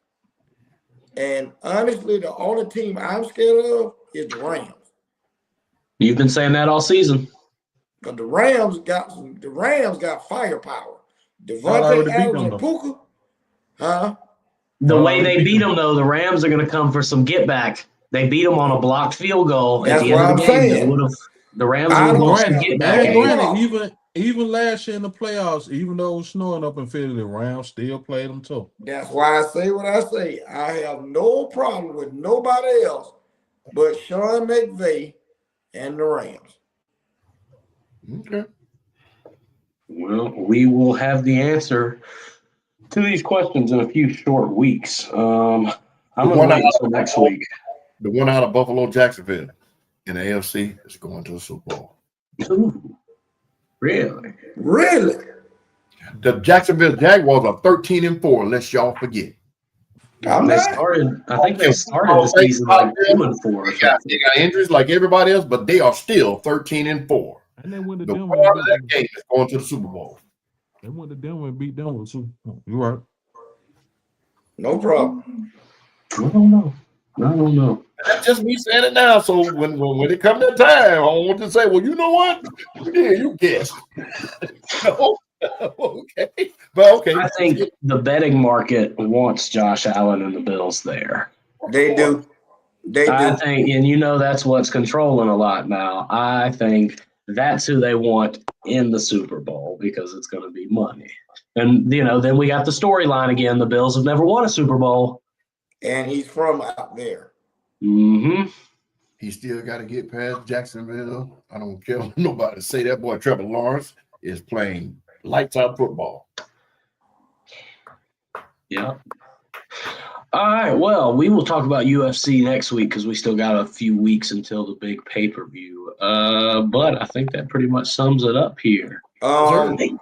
B: And honestly, the only team I'm scared of is the Rams.
D: You've been saying that all season.
B: But the Rams got firepower. Devontae Adams and Puka,
D: The way they beat them, though, the Rams are going to come for some get back. They beat them on a blocked field goal at the end of the game. The Rams would want to get back.
C: Even last year in the playoffs, even though it was snowing up in Philly, the Rams still played them too.
B: That's why I say what I say. I have no problem with nobody else but Sean McVay and the Rams.
A: Okay.
D: Well, we will have the answer to these questions in a few short weeks. I'm going to wait until next week.
A: The one out of Buffalo, Jacksonville. in the AFC is going to the Super Bowl.
D: Ooh, really?
B: Really?
A: The Jacksonville Jaguars are 13-4, lest y'all forget.
B: I'm
D: They
B: not.
D: started. I think they started the season like 2-4.
A: They got injuries like everybody else, but they are still 13-4.
C: And they went to
A: The
C: Denver.
A: part of that game is going to the Super Bowl.
C: They went to Denver and beat Denver too. You right.
B: No problem.
D: I don't know.
A: That's just me saying it now. So when it comes that time, I want to say, well, you know what? Yeah, you guessed. No. Okay. But okay.
D: I think the betting market wants Josh Allen and the Bills there.
B: They do. They
D: I
B: do.
D: think, and that's what's controlling a lot now. I think that's who they want in the Super Bowl because it's going to be money. And, then we got the storyline again. The Bills have never won a Super Bowl.
B: And he's from out there.
D: Mm-hmm.
A: He still got to get past Jacksonville. I don't care what nobody say. That boy Trevor Lawrence is playing lights out football.
D: Yeah. All right. Well, we will talk about UFC next week because we still got a few weeks until the big pay-per-view. But I think that pretty much sums it up here.
B: It's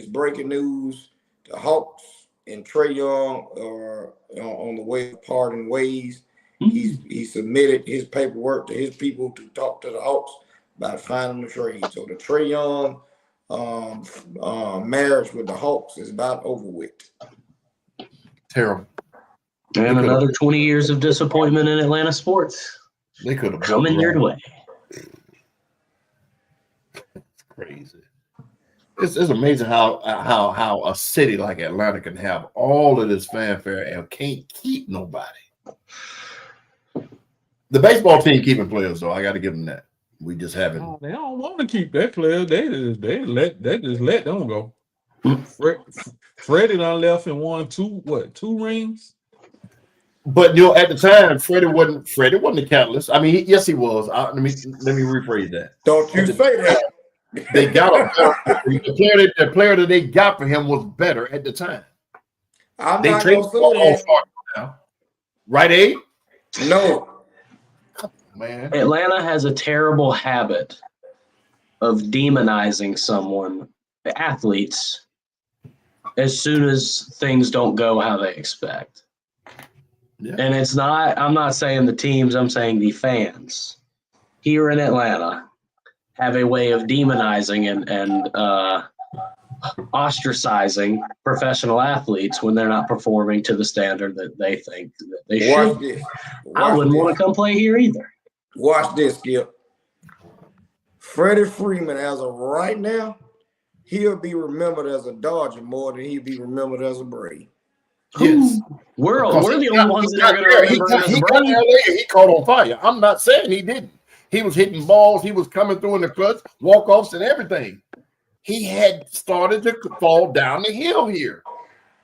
B: breaking news. The Hawks and Trae Young are on the way to parting ways. He submitted his paperwork to his people to talk to the Hawks about finding the trade. So the Trae Young marriage with the Hawks is about over with.
A: Terrible.
D: And another 20 years of disappointment in Atlanta sports.
A: They could have
D: coming your way.
A: Crazy. It's amazing how a city like Atlanta can have all of this fanfare and can't keep nobody. The baseball team keeping players though. I got to give them that. We just haven't.
C: Oh, they don't want to keep that player. They just let them go. Freddie done left and won two rings.
A: But at the time, Freddie wasn't the catalyst. I mean, yes, he was. Let me rephrase that.
B: Don't you say that.
A: They got the player that they got for him was better at the time.
B: I'm
A: they
B: not
A: traded
B: going to
A: now. Right, Abe?
B: No.
A: Man.
D: Atlanta has a terrible habit of demonizing someone, the athletes, as soon as things don't go how they expect. Yeah. And I'm not saying the teams, I'm saying the fans here in Atlanta have a way of demonizing and ostracizing professional athletes when they're not performing to the standard that they think that they should. I wouldn't want to come play here either.
B: Watch this, Skip. Freddie Freeman, as of right now, he'll be remembered as a Dodger more than he'll be remembered as a Brave.
A: Yes.
D: We're the only ones that are going to remember him as a Brave.
A: He caught on fire. I'm not saying he didn't. He was hitting balls. He was coming through in the clutch, walk-offs and everything. He had started to fall down the hill here.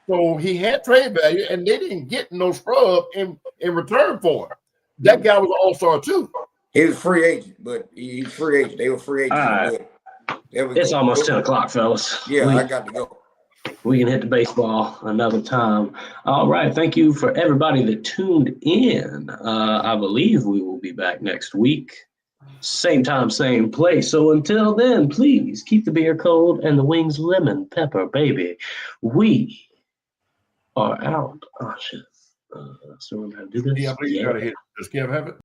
A: So he had trade value, and they didn't get no scrub in return for him. That guy was an all-star too.
B: He was free agent, but he's free agent. They were free agents.
D: Right. It's almost 10 o'clock, fellas.
B: Yeah, I got to go.
D: We can hit the baseball another time. All right. Thank you for everybody that tuned in. I believe we will be back next week. Same time, same place. So until then, please keep the beer cold and the wings lemon pepper, baby. We are out. Oh, shit. So we're going to do this.
A: Yeah, I believe you got to hit. Does Kev have it?